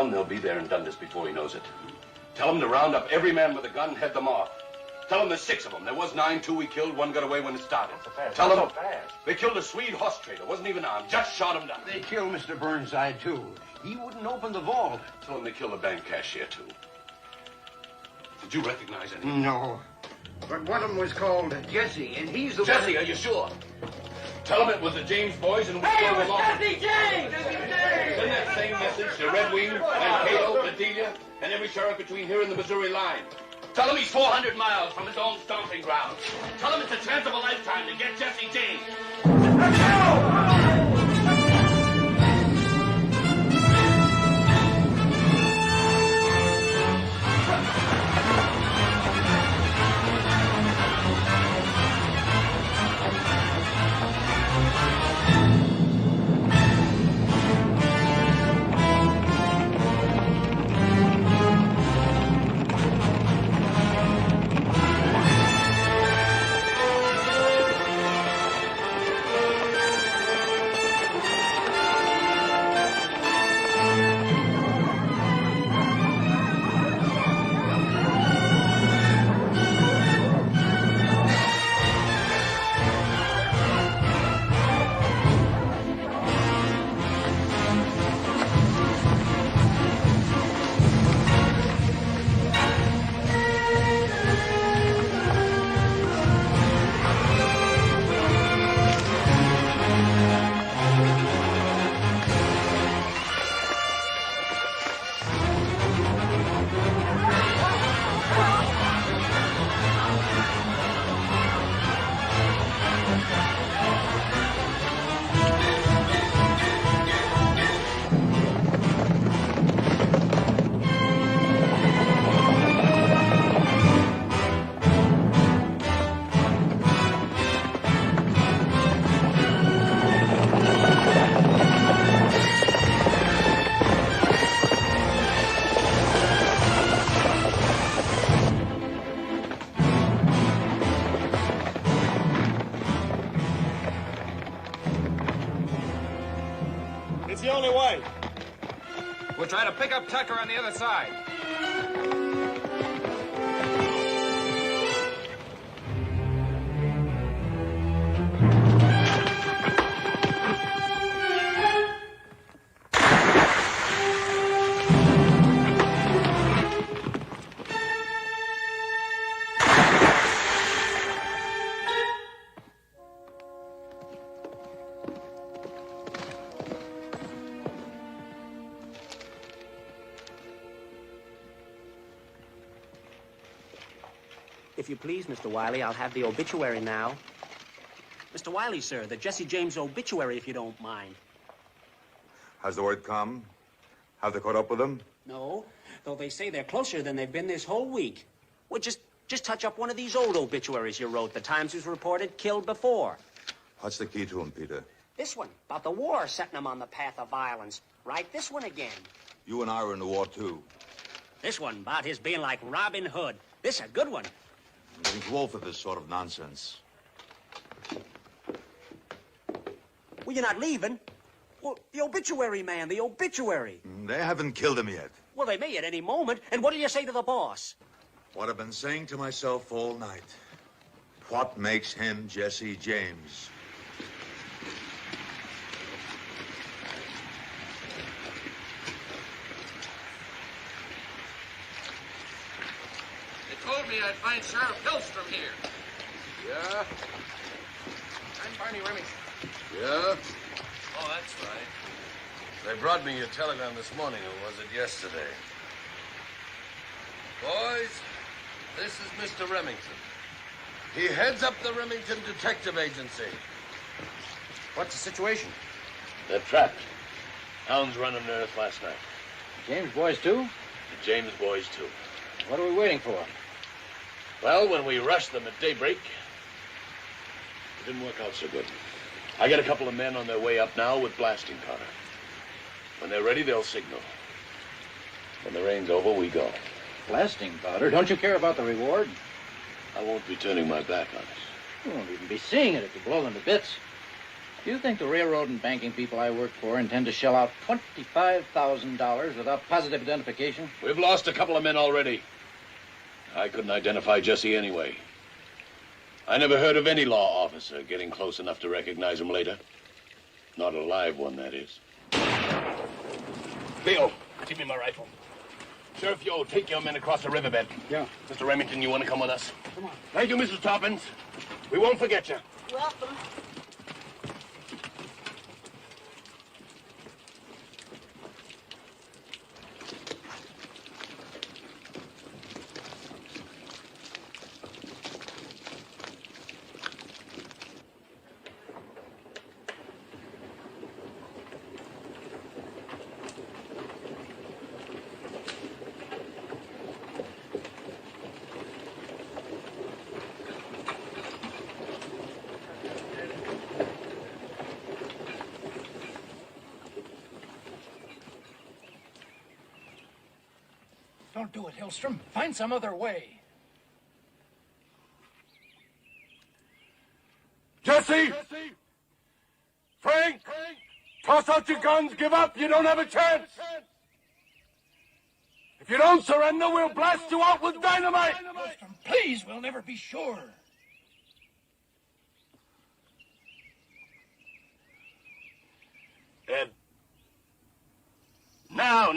Tell him they'll be there and done this before he knows it. Tell him to round up every man with a gun, head them off. Tell him there's 6 of them. There was 9, 2 we killed, 1 got away when it started. Tell them they killed a Swede horse trader, wasn't even armed, just shot him down. They killed Mr. Burnside, too. He wouldn't open the vault. Tell them they killed the bank cashier, too. Did you recognize anyone? No. But one of them was called Jesse, and he's the Jesse, are you sure? Tell him it was the James boys and we killed them all. Jesse James! Send that same message to Red Wing, Mankato, Bedelia, and every sheriff between here and the Missouri line. Tell him he's 400 miles from his own stomping ground. Tell him it's a chance of a lifetime to get Jesse James. Let's go! It's the only way. We'll try to pick up Tucker on the other side. If you please, Mr. Wiley, I'll have the obituary now. Mr. Wiley, sir, the Jesse James obituary, if you don't mind. Has the word come? Have they caught up with them? No, though they say they're closer than they've been this whole week. Well, just touch up one of these old obituaries you wrote. The Times was reported killed before. What's the key to them, Peter? This one, about the war setting them on the path of violence. Write this one again. You and I were in the war, too. This one, about his being like Robin Hood. This a good one. I'm getting too old for this sort of nonsense. Well, you're not leaving. Well, the obituary, man, the obituary. They haven't killed him yet. Well, they may at any moment. And what do you say to the boss? What I've been saying to myself all night. What makes him Jesse James? Told me I'd find Sheriff Hillstrom here. Yeah? I'm Barney Remington. Yeah? Oh, that's right. They brought me your telegram this morning, or was it yesterday? Boys, this is Mr. Remington. He heads up the Remington Detective Agency. What's the situation? They're trapped. Hounds running their earth last night. James boys, too? The James boys, too. What are we waiting for? Well, when we rushed them at daybreak, it didn't work out so good. I got a couple of men on their way up now with blasting powder. When they're ready, they'll signal. When the rain's over, we go. Blasting powder? Don't you care about the reward? I won't be turning my back on it. You won't even be seeing it if you blow them to bits. Do you think the railroad and banking people I work for intend to shell out $25,000 without positive identification? We've lost a couple of men already. I couldn't identify Jesse anyway. I never heard of any law officer getting close enough to recognize him later. Not a live one, that is. Leo, give me my rifle. Sheriff Yo, take your men across the riverbed. Yeah. Mr. Remington, you want to come with us? Come on. Thank you, Mrs. Toppins. We won't forget you. Welcome. Don't do it, Hillstrom. Find some other way. Jesse! Frank! Toss out your guns, give up, you don't have a chance! If you don't surrender, we'll blast you out with dynamite! Hillstrom, please, we'll never be sure. Ed. Now!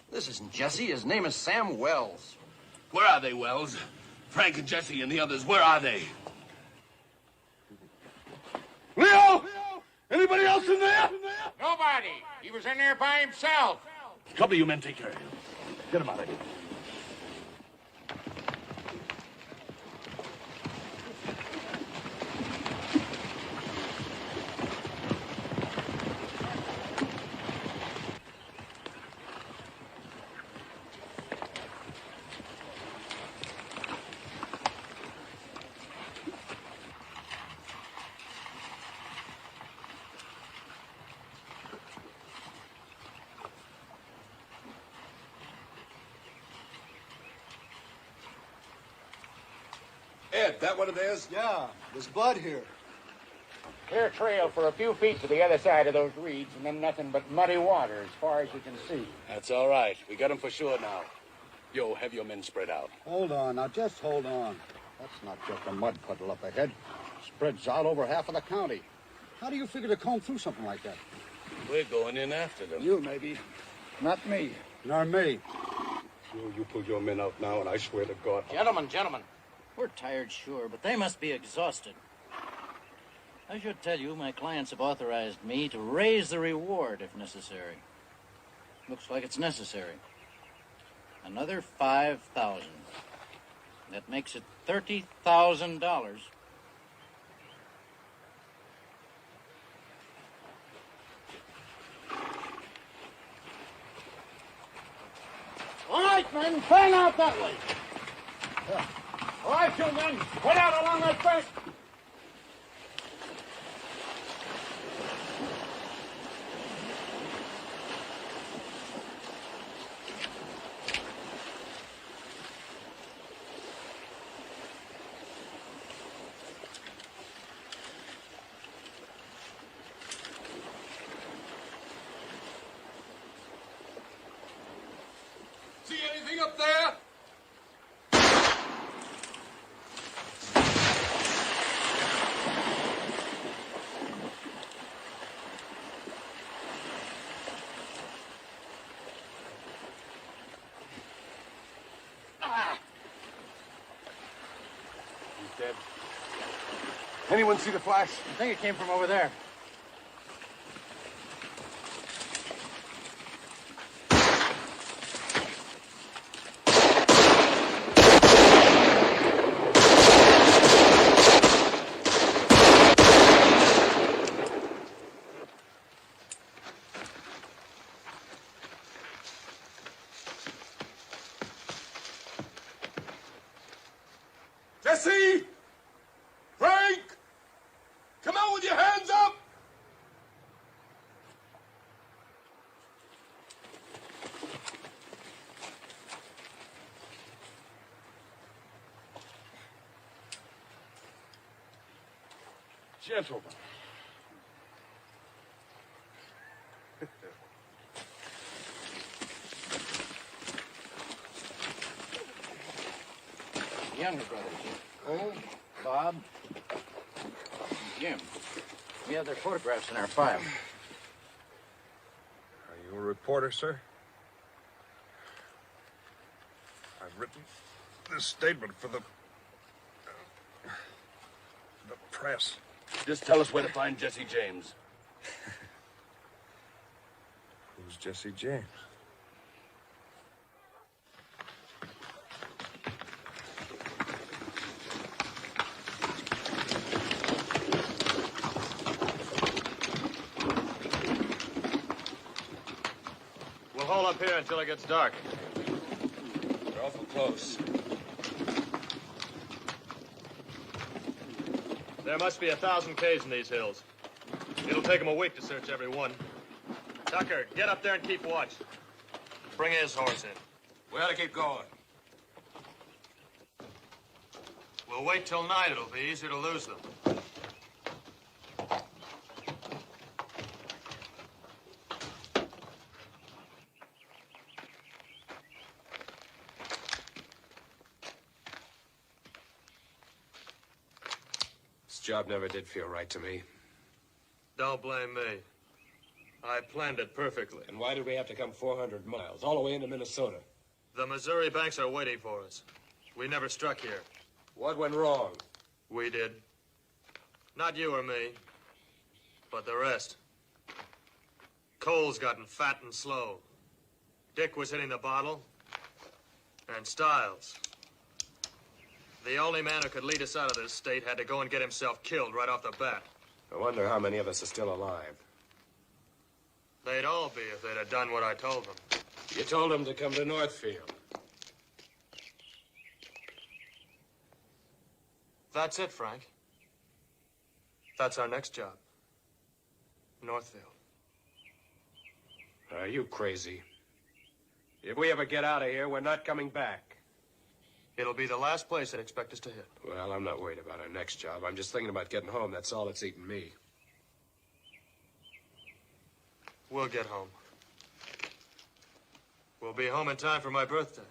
This isn't Jesse. His name is Sam Wells. Where are they, Wells? Frank and Jesse and the others, where are they? Leo! Anybody else in there? Nobody. He was in there by himself. A couple of you men take care of him. Get him out of here. Ed, that what it is? Yeah, there's blood here. Clear trail for a few feet to the other side of those reeds, and then nothing but muddy water as far as you can see. That's all right. We got him for sure now. Yo, have your men spread out. Hold on, now just hold on. That's not just a mud puddle up ahead. Spreads out over half of the county. How do you figure to comb through something like that? We're going in after them. You, maybe. Not me. Nor me. You pull your men out now, and I swear to God. Gentlemen. We're tired, sure, but they must be exhausted. I should tell you, my clients have authorized me to raise the reward if necessary. Looks like it's necessary. Another $5,000. That makes it $30,000. All right, men, fan out that way. All right, you men, head out along that bank. See anything up there? He's dead. Anyone see the flash? I think it came from over there. gentlemen. Younger brothers. Cole, Bob, and Jim. We have their photographs in our file. Are you a reporter, sir? I've written this statement for the press. Just tell us where to find Jesse James. Who's Jesse James? We'll hold up here until it gets dark. We're awful close. There must be 1,000 caves in these hills. It'll take them a week to search every one. Tucker, get up there and keep watch. Bring his horse in. We ought to keep going. We'll wait till night. It'll be easier to lose them. This job never did feel right to me. Don't blame me. I planned it perfectly. And why did we have to come 400 miles, all the way into Minnesota? The Missouri banks are waiting for us. We never struck here. What went wrong? We did. Not you or me, but the rest. Cole's gotten fat and slow. Dick was hitting the bottle. And Stiles. The only man who could lead us out of this state had to go and get himself killed right off the bat. I wonder how many of us are still alive. They'd all be if they'd have done what I told them. You told them to come to Northfield. That's it, Frank. That's our next job. Northfield. Are you crazy? If we ever get out of here, we're not coming back. It'll be the last place they'd expect us to hit. Well, I'm not worried about our next job. I'm just thinking about getting home. That's all that's eating me. We'll get home. We'll be home in time for my birthday.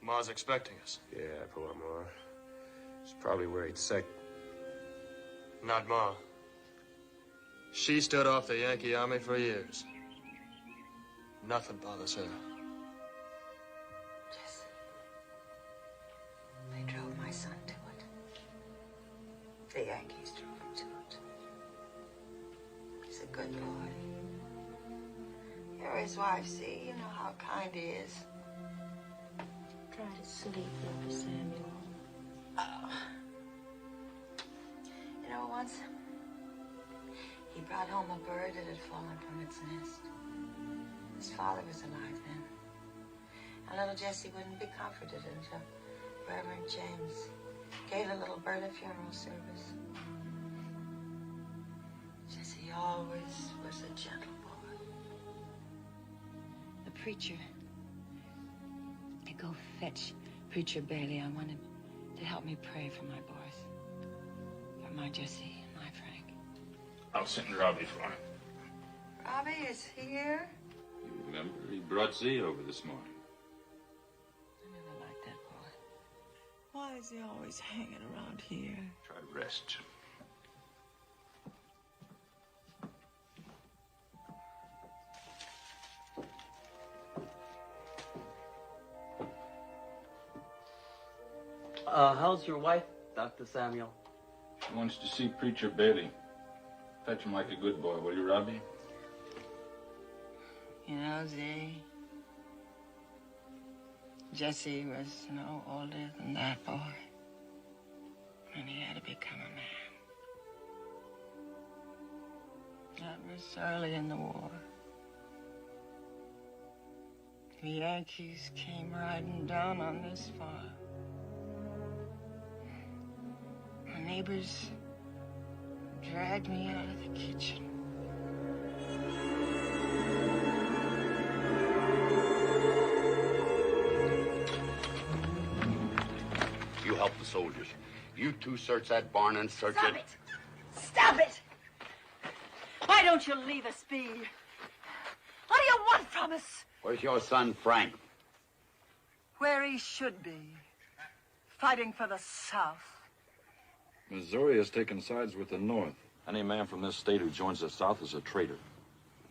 Ma's expecting us. Yeah, poor Ma. She's probably worried sick. Not Ma. She stood off the Yankee Army for years. Nothing bothers her. Jesse. They drove my son to it. The Yankees drove him to it. He's a good boy. You're his wife, see? You know how kind he is. Try to sleep, Brother Samuel. You know, once he brought home a bird that had fallen from its nest. His father was alive then. And little Jesse wouldn't be comforted until Reverend James gave the little bird a funeral service. Jesse always was a gentle boy. The preacher. I go fetch Preacher Bailey. I wanted to help me pray for my boys. For my Jesse and my Frank. I'll send Robbie for him. Robbie is here? You remember, he brought Z over this morning. I never liked that boy. Why is he always hanging around here? Try to rest. How's your wife, Dr. Samuel? She wants to see Preacher Bailey. Fetch him like a good boy, will you, Robbie? You know, Z, Jesse was no older than that boy. And he had to become a man. That was early in the war. The Yankees came riding down on this farm. My neighbors dragged me out of the kitchen. You help the soldiers. You two search that barn and search Stop it. it! Stop it! Why don't you leave us be? What do you want from us? Where's your son, Frank? Where he should be. Fighting for the South. Missouri has taken sides with the North. Any man from this state who joins the South is a traitor.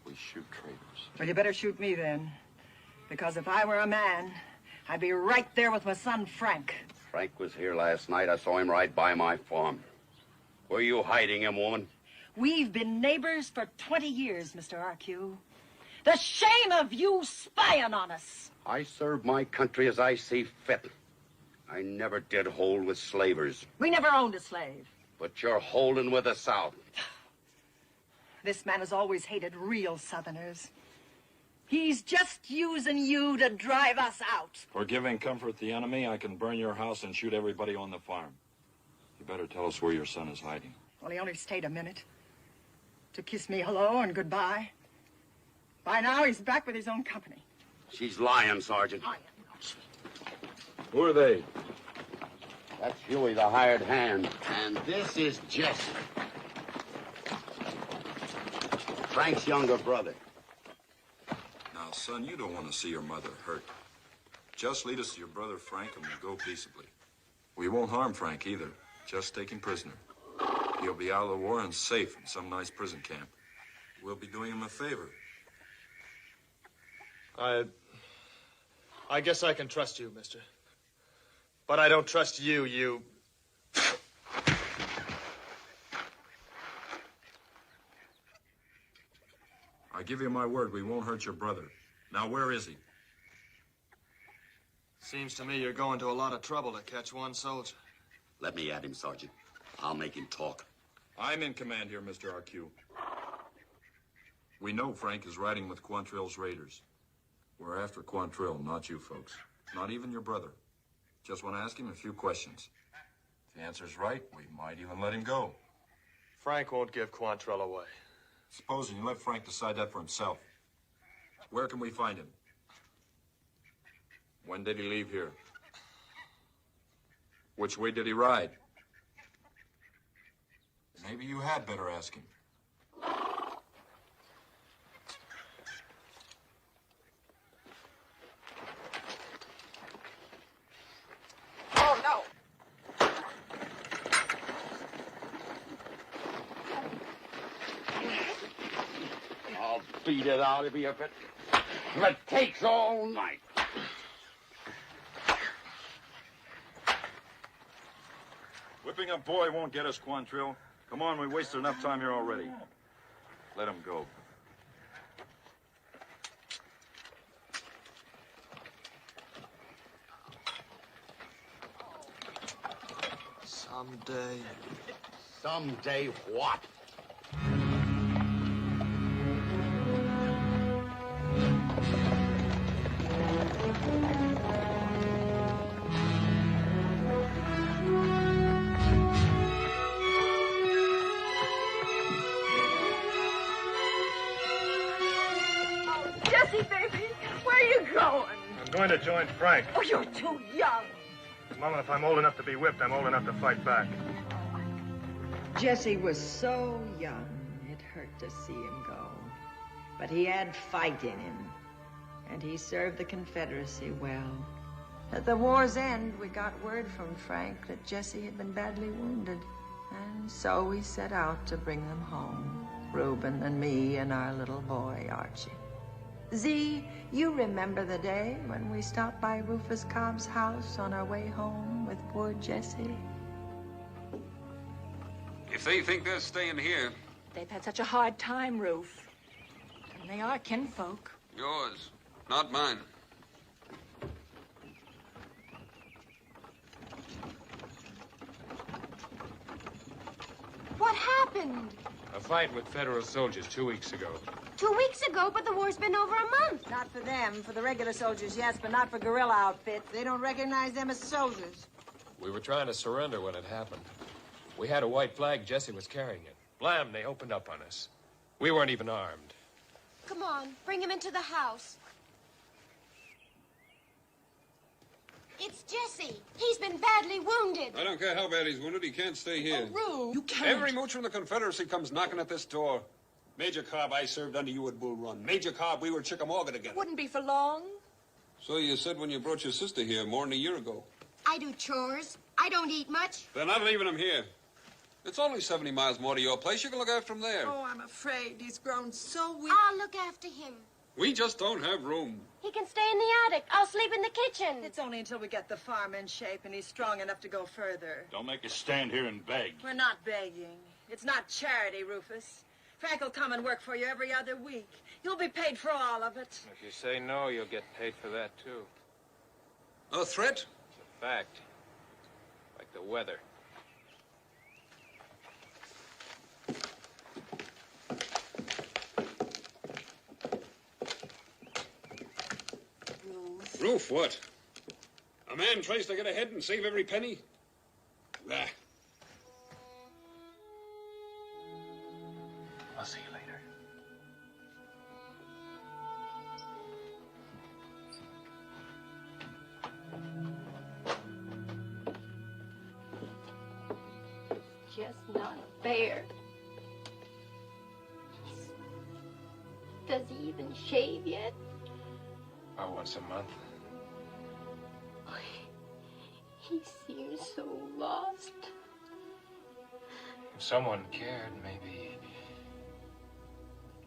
We shoot traitors. Well, you better shoot me then. Because if I were a man, I'd be right there with my son, Frank. Frank was here last night. I saw him ride by my farm. Where you hiding him, woman? We've been neighbors for 20 years, Mr. R.Q. The shame of you spying on us. I serve my country as I see fit. I never did hold with slavers. We never owned a slave. But you're holding with the South. This man has always hated real Southerners. He's just using you to drive us out. For giving comfort the enemy, I can burn your house and shoot everybody on the farm. You better tell us where your son is hiding. Well, he only stayed a minute to kiss me hello and goodbye. By now, he's back with his own company. She's lying, Sergeant. Who are they? That's Huey, the hired hand. And this is Jesse. Frank's younger brother. Now, son, you don't want to see your mother hurt. Just lead us to your brother Frank and we'll go peaceably. We won't harm Frank either. Just take him prisoner. He'll be out of the war and safe in some nice prison camp. We'll be doing him a favor. I guess I can trust you, mister. But I don't trust you. I give you my word, we won't hurt your brother. Now, where is he? Seems to me you're going to a lot of trouble to catch one soldier. Let me at him, Sergeant. I'll make him talk. I'm in command here, Mr. RQ. We know Frank is riding with Quantrill's raiders. We're after Quantrill, not you folks. Not even your brother. Just want to ask him a few questions. If the answer's right, we might even let him go. Frank won't give Quantrill away. Supposing you let Frank decide that for himself. Where can we find him? When did he leave here? Which way did he ride? Maybe you had better ask him. Oh, no. I'll beat it out of you if it takes all night. Whipping a boy won't get us, Quantrill. Come on, we wasted enough time here already. Let him go. Someday. Someday what? Jesse, baby, where are you going? I'm going to join Frank. Oh, you're too young. Mama, if I'm old enough to be whipped, I'm old enough to fight back. Jesse was so young, it hurt to see him go. But he had fight in him, and he served the Confederacy well. At the war's end, we got word from Frank that Jesse had been badly wounded. And so we set out to bring them home. Reuben and me and our little boy, Archie. Z, you remember the day when we stopped by Rufus Cobb's house on our way home with poor Jesse? If they think they're staying here, They've had such a hard time, Ruth. And they are kinfolk. yours, not mine. What happened? A fight with federal soldiers 2 weeks ago. 2 weeks ago, but the war's been over a month. Not for them. For the regular soldiers, yes, but not for guerrilla outfits. They don't recognize them as soldiers. We were trying to surrender when it happened. We had a white flag. Jesse was carrying it. Blam, they opened up on us. We weren't even armed. Come on, bring him into the house. It's Jesse. He's been badly wounded. I don't care how bad he's wounded. He can't stay here. Rube. You can't. Every moocher in the Confederacy comes knocking at this door. Major Cobb, I served under you at Bull Run. Major Cobb, we were Chickamauga together. Wouldn't be for long. So you said when you brought your sister here more than a year ago. I do chores. I don't eat much. They're not leaving him here. It's only 70 miles more to your place. You can look after him there. Oh, I'm afraid he's grown so weak. I'll look after him. We just don't have room. He can stay in the attic. I'll sleep in the kitchen. It's only until we get the farm in shape and he's strong enough to go further. Don't make us stand here and beg. We're not begging. It's not charity, Rufus. Frank will come and work for you every other week. You'll be paid for all of it. If you say no, you'll get paid for that, too. A threat? It's a fact. Like the weather. Roof, what? A man tries to get ahead and save every penny? Bah. I'll see you later. Just not fair. Does he even shave yet? Oh, once a month. He seems so lost. If someone cared,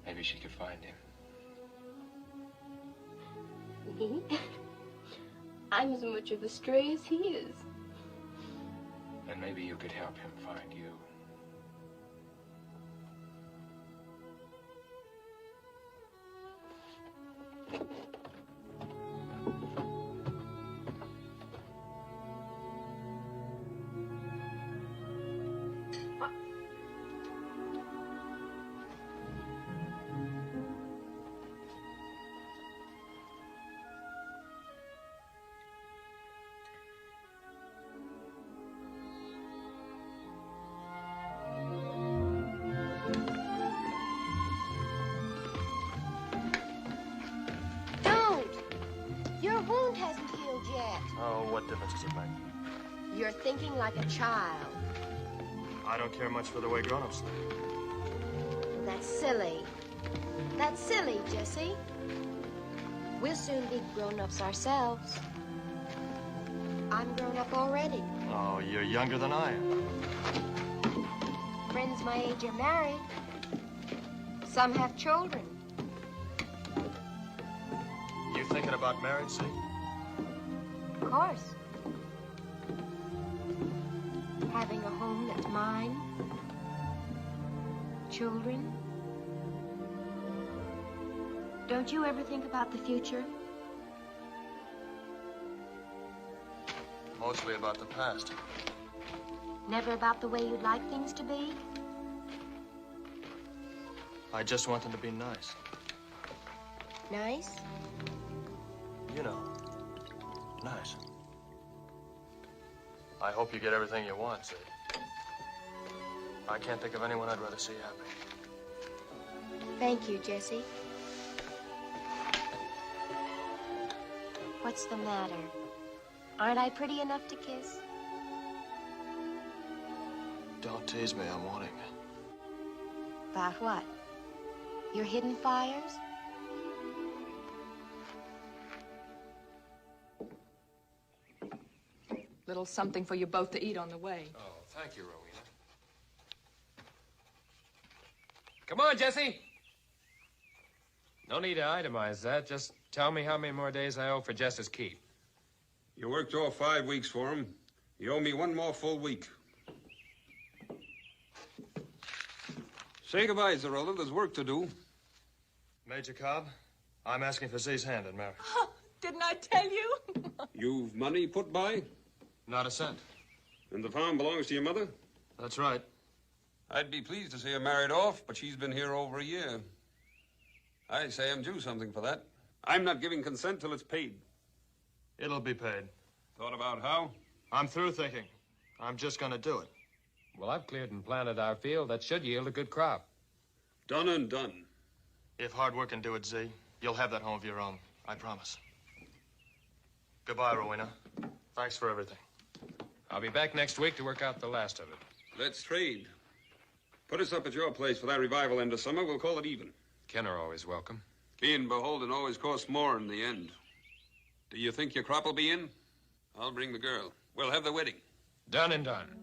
maybe she could find him. Me? I'm as much of a stray as he is. And maybe you could help him find you. Your wound hasn't healed yet. Oh, what difference does it make? You're thinking like a child. I don't care much for the way grown-ups think. That's silly. That's silly, Jesse. We'll soon be grown-ups ourselves. I'm grown up already. Oh, you're younger than I am. Friends my age are married. Some have children. You thinking about marriage, see? Of course. Having a home that's mine. Children. Don't you ever think about the future? Mostly about the past. Never about the way you'd like things to be? I just want them to be nice. Nice? You know, nice. I hope you get everything you want, see? I can't think of anyone I'd rather see happy. Thank you, Jesse. What's the matter? Aren't I pretty enough to kiss? Don't tease me, I'm wanting. About what? Your hidden fires? Little something for you both to eat on the way. Oh, thank you, Rowena. Come on, Jesse. No need to itemize that. Just tell me how many more days I owe for Jess's keep. You worked all 5 weeks for him. You owe me 1 more full week. Say goodbye, Zarella. There's work to do. Major Cobb, I'm asking for Z's hand in marriage. Oh, didn't I tell you? You've money put by? Not a cent. And the farm belongs to your mother? That's right. I'd be pleased to see her married off, but she's been here over a year. I say I'm due something for that. I'm not giving consent till it's paid. It'll be paid. Thought about how? I'm through thinking. I'm just gonna do it. Well, I've cleared and planted our field. That should yield a good crop. Done and done. If hard work can do it, Z, you'll have that home of your own. I promise. Goodbye, Rowena. Thanks for everything. I'll be back next week to work out the last of it. Let's trade. Put us up at your place for that revival end of summer. We'll call it even. Kenner always welcome. Being beholden always costs more in the end. Do you think your crop will be in? I'll bring the girl. We'll have the wedding. Done and done.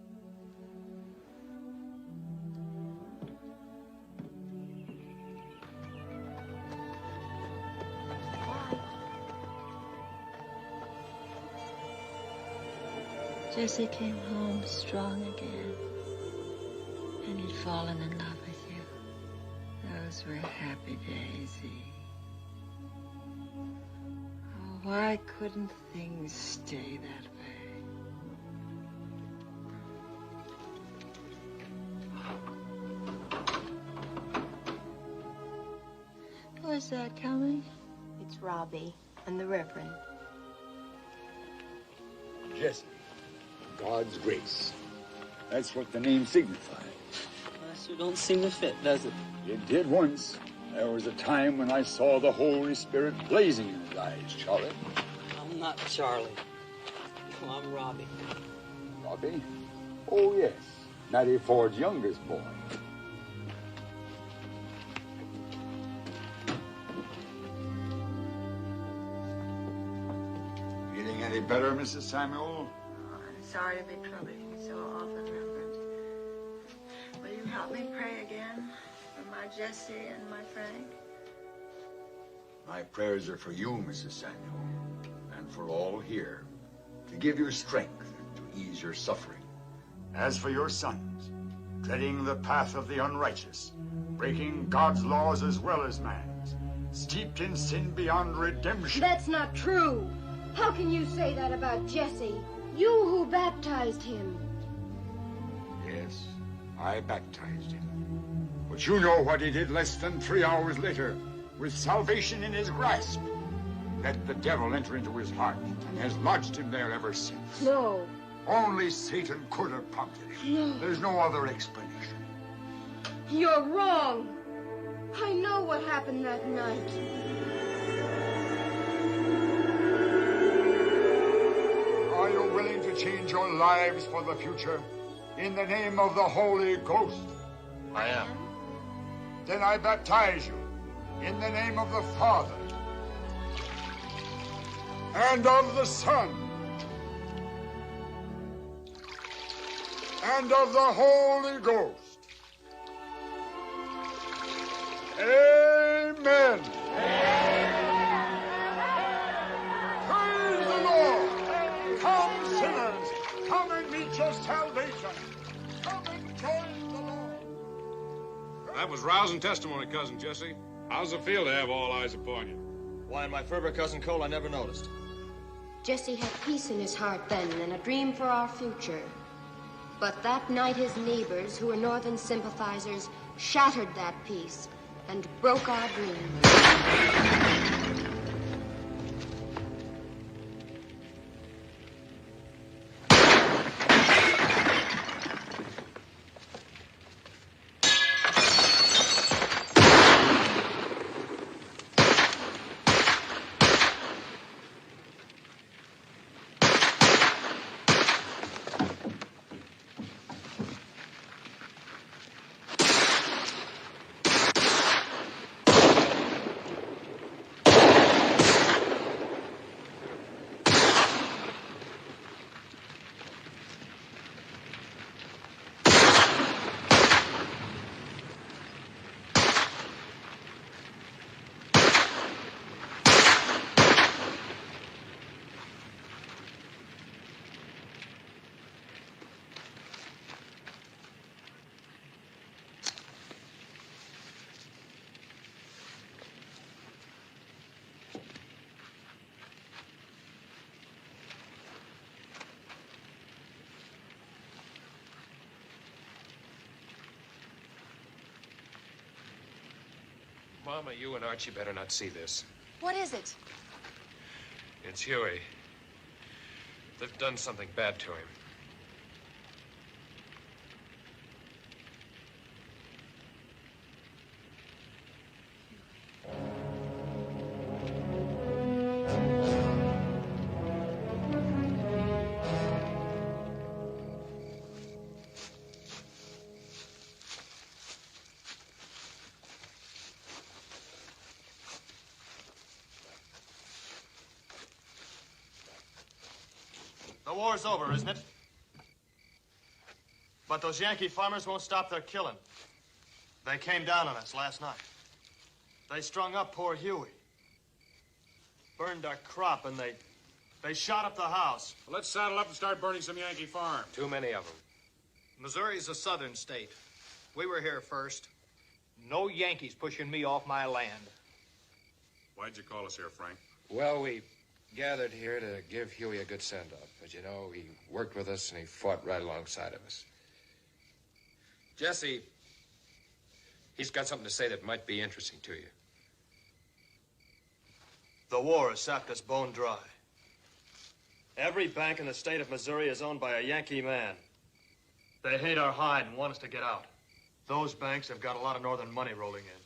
Jesse came home strong again, and he'd fallen in love with you. Those were happy days, Oh, why couldn't things stay that way? Who is that coming? It's Robbie and the Reverend. Jesse. God's grace. That's what the name signifies. That sure don't seem to fit, does it? It did once. There was a time when I saw the Holy Spirit blazing in his eyes, Charlie. I'm not Charlie. No, I'm Robbie. Robbie? Oh, yes. Mattie Ford's youngest boy. Feeling any better, Mrs. Samuel? Sorry to be troubling you so often, Reverend. Will you help me pray again for my Jesse and my Frank? My prayers are for you, Mrs. Samuel, and for all here, to give you strength to ease your suffering. As for your sons, treading the path of the unrighteous, breaking God's laws as well as man's, steeped in sin beyond redemption. That's not true. How can you say that about Jesse? You who baptized him. Yes, I baptized him. But you know what he did less than 3 hours later, with salvation in his grasp. Let the devil enter into his heart, and has lodged him there ever since. No. Only Satan could have prompted him. No. There's no other explanation. You're wrong. I know what happened that night. Are you willing to change your lives for the future in the name of the Holy Ghost? I am. Then I baptize you in the name of the Father and of the Son and of the Holy Ghost. Amen. Praise the Lord. Come, sinners. Come and meet your salvation. Come and join the Lord. That was rousing testimony, Cousin Jesse. How's it feel to have all eyes upon you? Why, in my fervor, Cousin Cole, I never noticed. Jesse had peace in his heart then and a dream for our future. But that night his neighbors, who were Northern sympathizers, shattered that peace and broke our dreams. Mama, you and Archie better not see this. What is it? It's Huey. They've done something bad to him. war's over, isn't it? But those Yankee farmers won't stop their killing. They came down on us last night. They strung up poor Huey. Burned our crop, and they shot up the house. Well, let's saddle up and start burning some Yankee farms. Too many of them. Missouri's a southern state. We were here first. No Yankees pushing me off my land. Why'd you call us here, Frank? Well, we gathered here to give Huey a good send-off. As you know, he worked with us and he fought right alongside of us. Jesse, he's got something to say that might be interesting to you. The war has sapped us bone dry. Every bank in the state of Missouri is owned by a Yankee man. They hate our hide and want us to get out. Those banks have got a lot of northern money rolling in.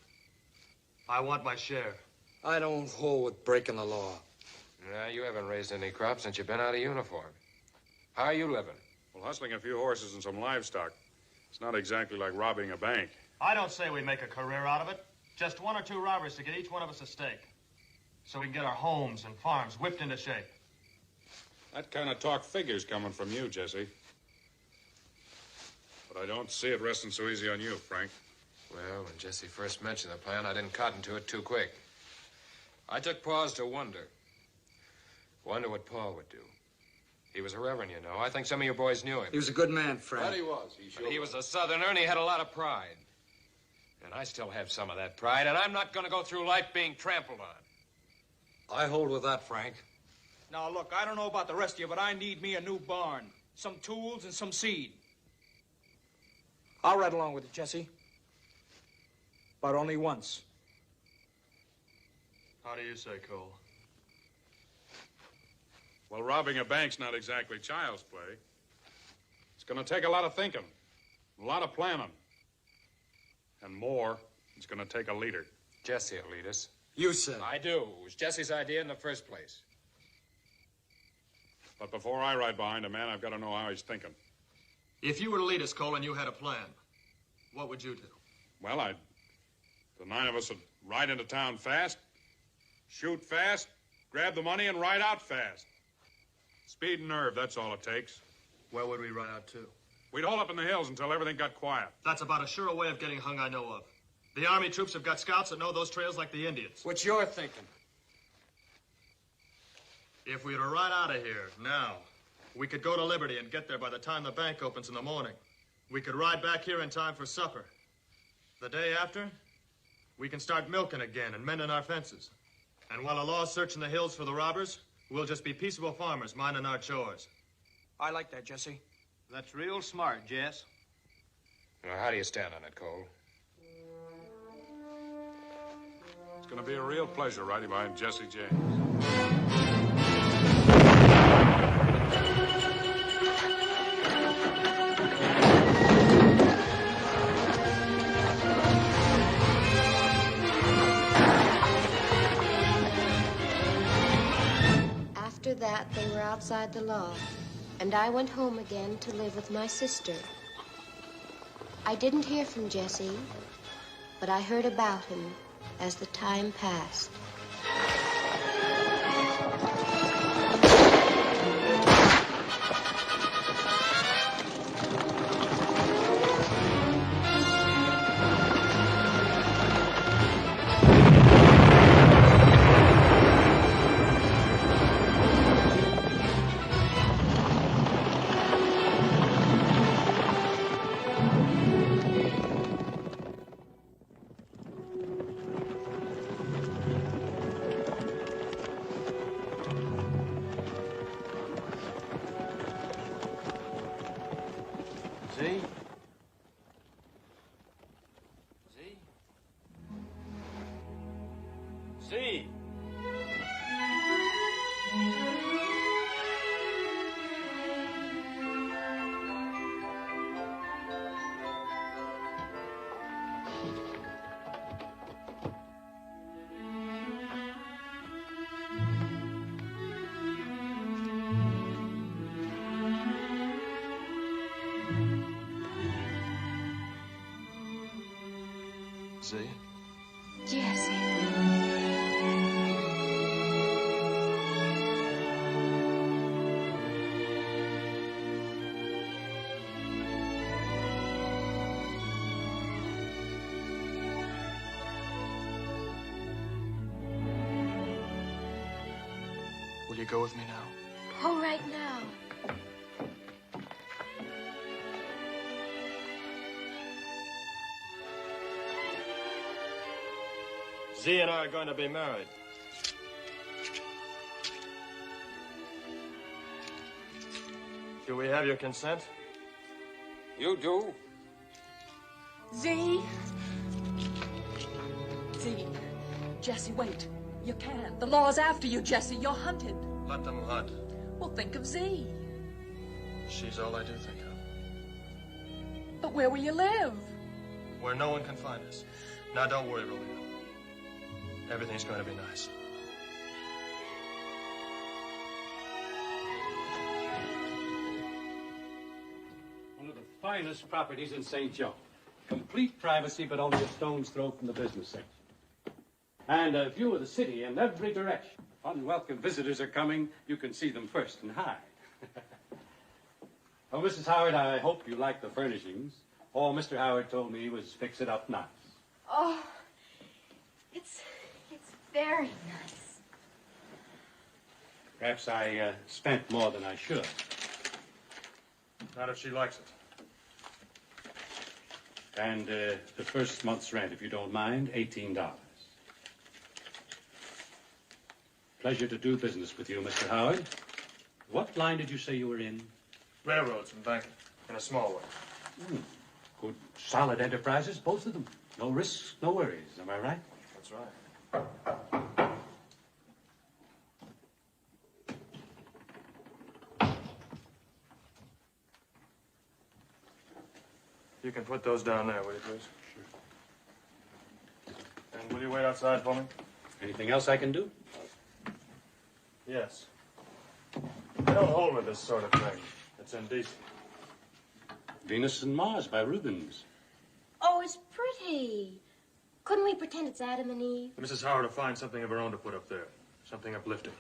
I want my share. I don't hold with breaking the law. Nah, you haven't raised any crops since you've been out of uniform. How are you living? Well, hustling a few horses and some livestock. It's not exactly like robbing a bank. I don't say we make a career out of it. Just one or two robbers to get each one of us a stake. So we can get our homes and farms whipped into shape. That kind of talk figures coming from you, Jesse. But I don't see it resting so easy on you, Frank. Well, when Jesse first mentioned the plan, I didn't cotton to it too quick. I took pause to wonder. Wonder what Paul would do. He was a reverend, you know. I think some of you boys knew him. He was a good man, Frank. But he was. He was a Southerner, and he had a lot of pride. And I still have some of that pride, and I'm not going to go through life being trampled on. I hold with that, Frank. Now, look, I don't know about the rest of you, but I need me a new barn. Some tools and some seed. I'll ride along with it, Jesse. But only once. How do you say, Cole? Well, robbing a bank's not exactly child's play. It's going to take a lot of thinking, a lot of planning. And more, it's going to take a leader. Jesse will lead us. You said. I do. It was Jesse's idea in the first place. But before I ride behind a man, I've got to know how he's thinking. If you were to lead us, Cole, and you had a plan, what would you do? Well, the 9 of us would ride into town fast, shoot fast, grab the money, and ride out fast. Speed and nerve, that's all it takes. Where would we ride out to? We'd hold up in the hills until everything got quiet. That's about as sure a way of getting hung I know of. The Army troops have got scouts that know those trails like the Indians. What's your thinking? If we were to ride out of here now, we could go to Liberty and get there by the time the bank opens in the morning. We could ride back here in time for supper. The day after, we can start milking again and mending our fences. And while the law's searching the hills for the robbers, we'll just be peaceable farmers minding our chores. I like that, Jesse. That's real smart, Jess. Now, how do you stand on it, Cole? It's going to be a real pleasure riding behind Jesse James. After that, they were outside the law, and I went home again to live with my sister. I didn't hear from Jesse, but I heard about him as the time passed. See? See? See? Jesse. you go with me now? Oh, right now. Z and I are going to be married. Do we have your consent? You do? Z. Z. Jesse, wait. You can't. The law's after you, Jesse. You're hunted. Let them hunt. Well, think of Z. She's all I do think of. But where will you live? Where no one can find us. Now, don't worry, Romeo. Everything's going to be nice. One of the finest properties in St. Joe. Complete privacy, but only a stone's throw from the business section. And a view of the city in every direction. Unwelcome visitors are coming. You can see them first and high. Oh, Mrs. Howard, I hope you like the furnishings. All Mr. Howard told me was fix it up nice. Oh, it's very nice. Perhaps I spent more than I should. Not if she likes it. And the first month's rent, if you don't mind, $18. Pleasure to do business with you, Mr. Howard. What line did you say you were in? Railroads and banking, in a small way. Good, solid enterprises, both of them. No risks, no worries. Am I right? That's right. You can put those down there, will you, please? Sure. And will you wait outside for me? Anything else I can do? Yes. I don't hold with this sort of thing. It's indecent. Venus and Mars by Rubens. Oh, it's pretty. Couldn't we pretend it's Adam and Eve? Mrs. Howard will find something of her own to put up there. Something uplifting.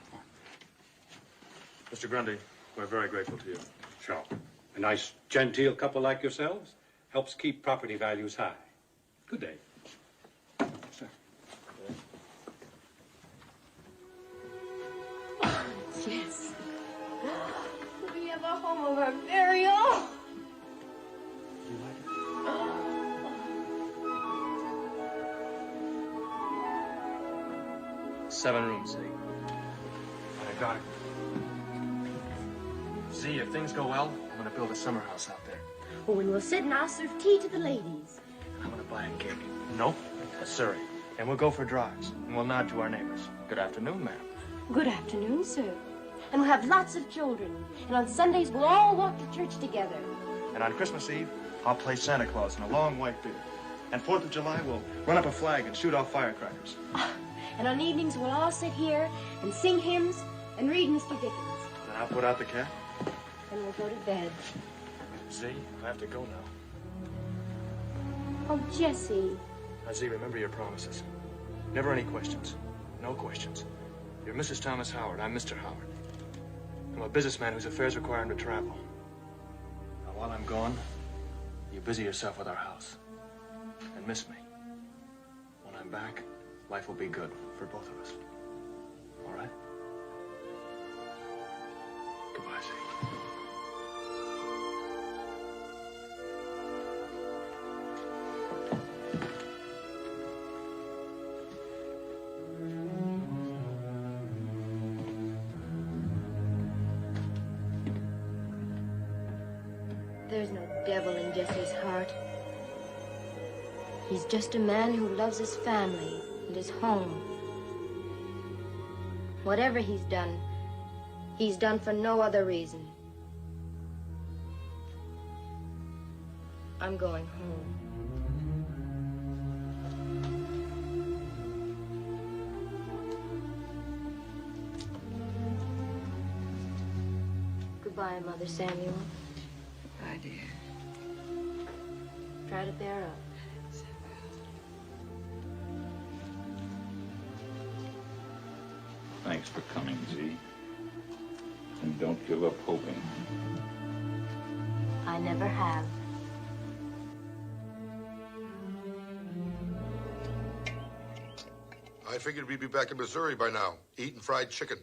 Mr. Grundy, we're very grateful to you. Sure. A nice, genteel couple like yourselves helps keep property values high. Good day. Sir. Yes. We have a home of our very own. Seven rooms, Z. And a garden. Z, if things go well, I'm going to build a summer house out there. Oh, and we'll sit and I'll serve tea to the ladies. I'm going to buy a gig. Nope, a Surrey. And we'll go for drives. And we'll nod to our neighbors. Good afternoon, ma'am. Good afternoon, sir. And we'll have lots of children. And on Sundays, we'll all walk to church together. And on Christmas Eve, I'll play Santa Claus in a long white beard. And 4th of July, we'll run up a flag and shoot off firecrackers. And on evenings, we'll all sit here and sing hymns and read Mr. Dickens. And I'll put out the cat. And we'll go to bed. Z, I have to go now. Oh, Jesse. Now, Z, remember your promises. Never any questions. No questions. You're Mrs. Thomas Howard. I'm Mr. Howard. I'm a businessman whose affairs require him to travel. Now, while I'm gone, you busy yourself with our house. And miss me. When I'm back, life will be good for both of us. All right? Goodbye, Z. There's no devil in Jesse's heart. He's just a man who loves his family and his home. Whatever he's done for no other reason. I'm going home. Goodbye, Mother Samuel. Goodbye, dear. Try to bear up. Thanks for coming, Z. And don't give up hoping. I never have. I figured we'd be back in Missouri by now, eating fried chicken.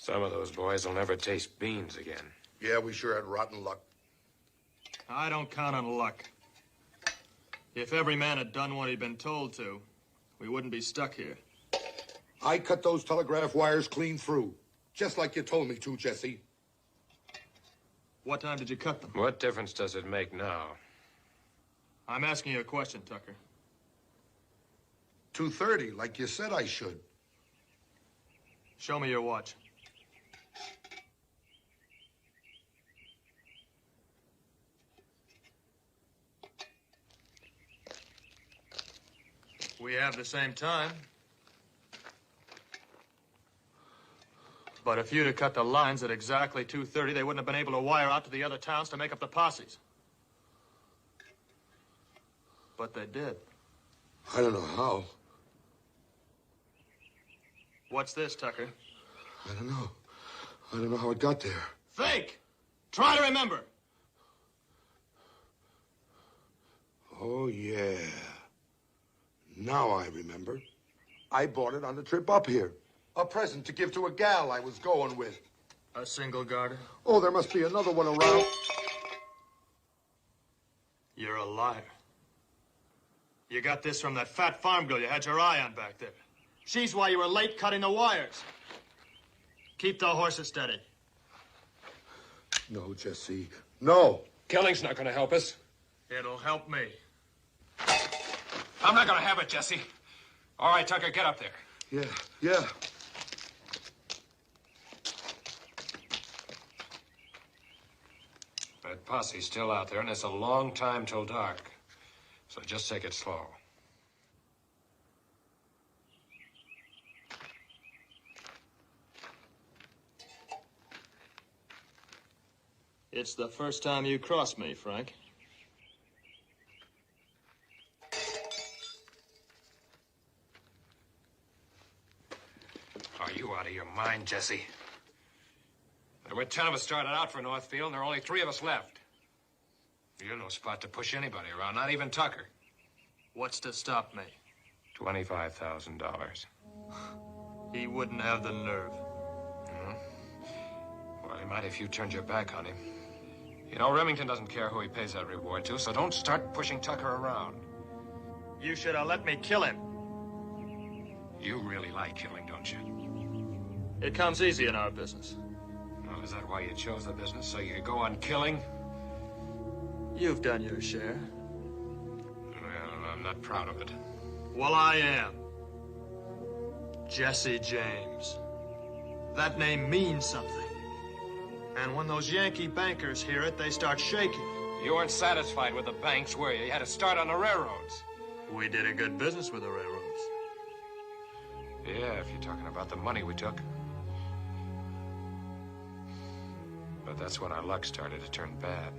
Some of those boys will never taste beans again. Yeah, we sure had rotten luck. I don't count on luck. If every man had done what he'd been told to, we wouldn't be stuck here. I cut those telegraph wires clean through, just like you told me to, Jesse. What time did you cut them? What difference does it make now? I'm asking you a question, Tucker. 2:30, like you said I should. Show me your watch. We have the same time. But if you'd have cut the lines at exactly 2:30, they wouldn't have been able to wire out to the other towns to make up the posses. But they did. I don't know how. What's this, Tucker? I don't know. I don't know how it got there. Think! Try to remember! Oh, yeah. Now I remember. I bought it on the trip up here. A present to give to a gal I was going with. A single garter? Oh, there must be another one around. You're a liar. You got this from that fat farm girl you had your eye on back there. She's why you were late cutting the wires. Keep the horses steady. No, Jesse. No. Killing's not going to help us. It'll help me. I'm not going to have it, Jesse. All right, Tucker, get up there. Yeah. That posse's still out there, and it's a long time till dark. So just take it slow. It's the first time you crossed me, Frank. Are you out of your mind, Jesse? There were 10 of us started out for Northfield, and there are only 3 of us left. You're no spot to push anybody around, not even Tucker. What's to stop me? $25,000. He wouldn't have the nerve. Well, he might if you turned your back on him. You know, Remington doesn't care who he pays that reward to, so don't start pushing Tucker around. You should have let me kill him. You really like killing, don't you? It comes easy in our business. Well, is that why you chose the business, so you could go on killing? You've done your share. Well, I'm not proud of it. Well, I am. Jesse James. That name means something. And when those Yankee bankers hear it, they start shaking. You weren't satisfied with the banks, were you? You had to start on the railroads. We did a good business with the railroads. Yeah, if you're talking about the money we took. But that's when our luck started to turn bad.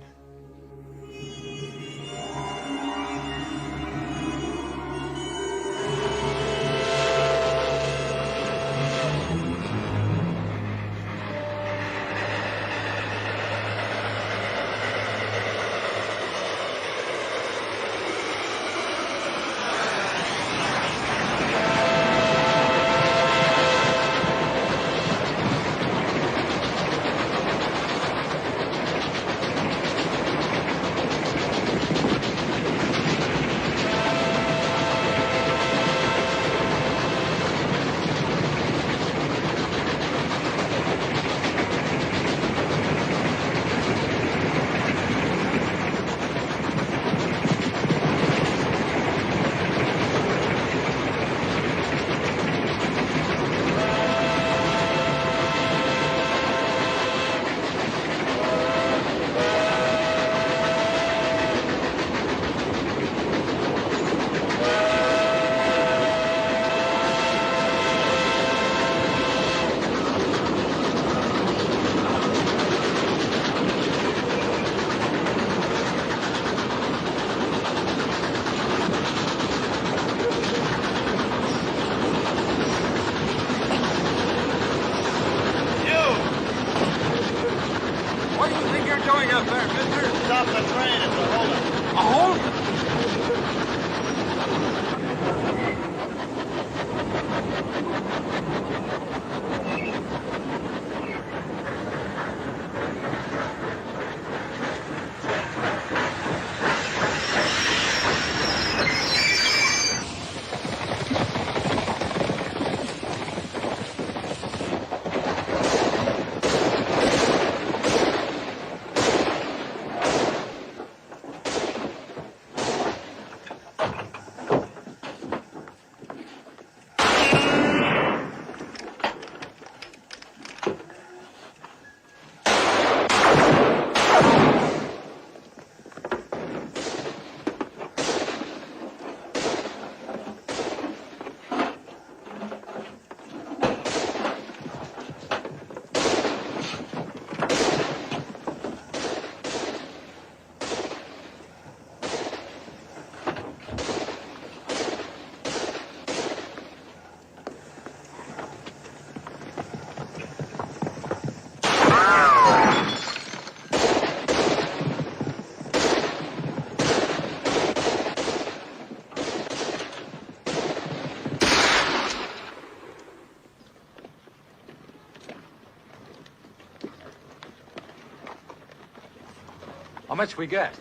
How much we get?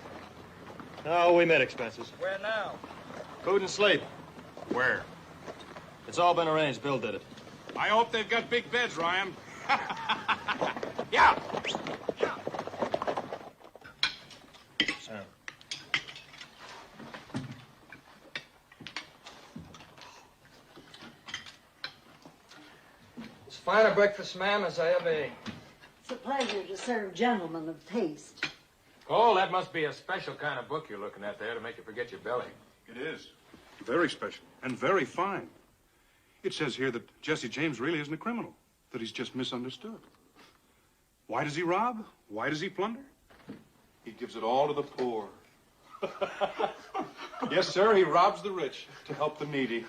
Oh, we met expenses. Where now? Food and sleep. Where? It's all been arranged. Bill did it. I hope they've got big beds, Ryan. Yeah. Sam. As fine a breakfast, ma'am, as I ever ate. It's a pleasure to serve gentlemen of taste. Cole, that must be a special kind of book you're looking at there to make you forget your belly. It is. Very special and very fine. It says here that Jesse James really isn't a criminal, that he's just misunderstood. Why does he rob? Why does he plunder? He gives it all to the poor. Yes, sir, he robs the rich to help the needy.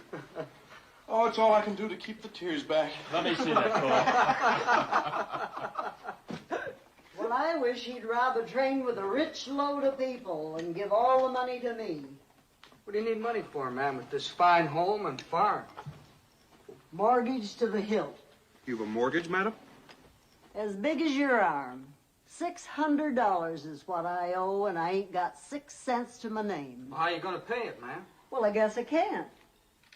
Oh, it's all I can do to keep the tears back. Let me see that, Cole. Well, I wish he'd rob a train with a rich load of people and give all the money to me. What do you need money for, ma'am, with this fine home and farm? Mortgage to the hilt. You've a mortgage, madam? As big as your arm. $600 is what I owe, and I ain't got 6 cents to my name. How are you going to pay it, ma'am? Well, I guess I can't.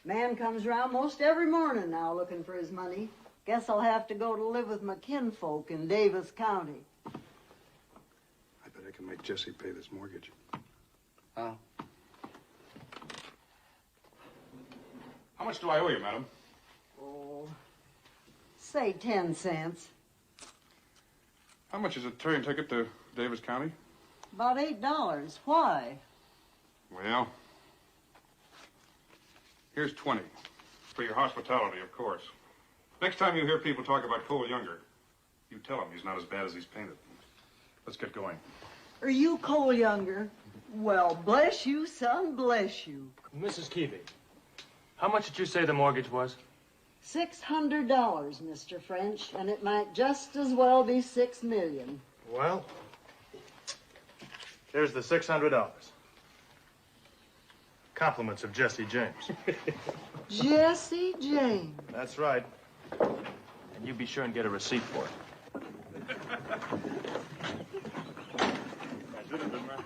Man comes around most every morning now looking for his money. Guess I'll have to go to live with my kinfolk in Davis County. I bet I can make Jesse pay this mortgage. Oh. How much do I owe you, madam? Oh, say 10 cents. How much is a train ticket to Davis County? About $8. Why? Well, here's 20. For your hospitality, of course. Next time you hear people talk about Cole Younger, you tell them he's not as bad as he's painted. Let's get going. Are you Cole Younger? Well, bless you, son, bless you. Mrs. Keevy, how much did you say the mortgage was? $600, Mr. French, and it might just as well be $6 million. Well, here's the $600. Compliments of Jesse James. Jesse James. That's right. And you be sure and get a receipt for it. I should have been there.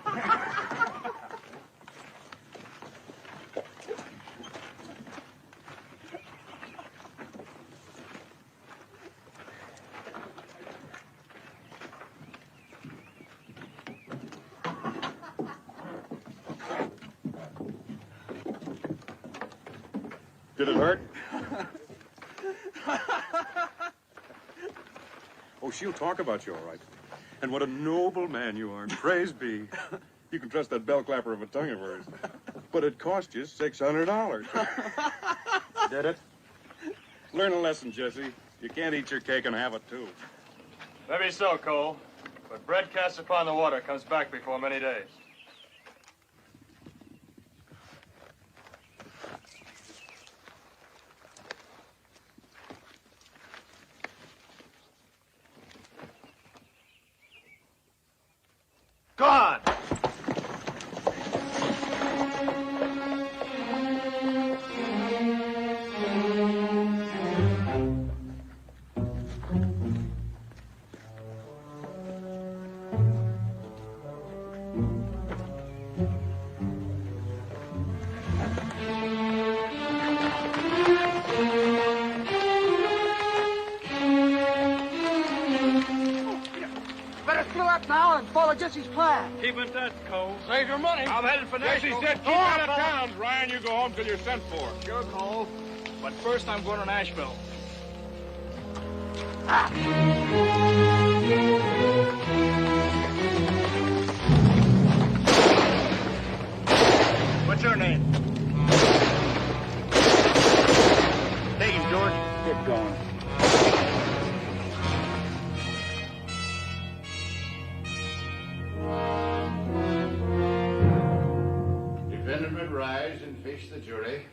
Did it hurt? Oh, she'll talk about you, all right. And what a noble man you are. Praise be. You can trust that bell clapper of a tongue of hers. But it cost you $600. Did it? Learn a lesson, Jesse. You can't eat your cake and have it, too. Maybe so, Cole. But bread cast upon the water comes back before many days. Gone! Now and follow Jesse's plan. Keep in touch, Cole. Save your money. I'm headed for Jesse Nashville. said keep out of town. Ryan, you go home till you're sent for. Sure, Cole. But first, I'm going to Nashville. What's your name? Take him, George. Get going. Defendant would rise and face the jury.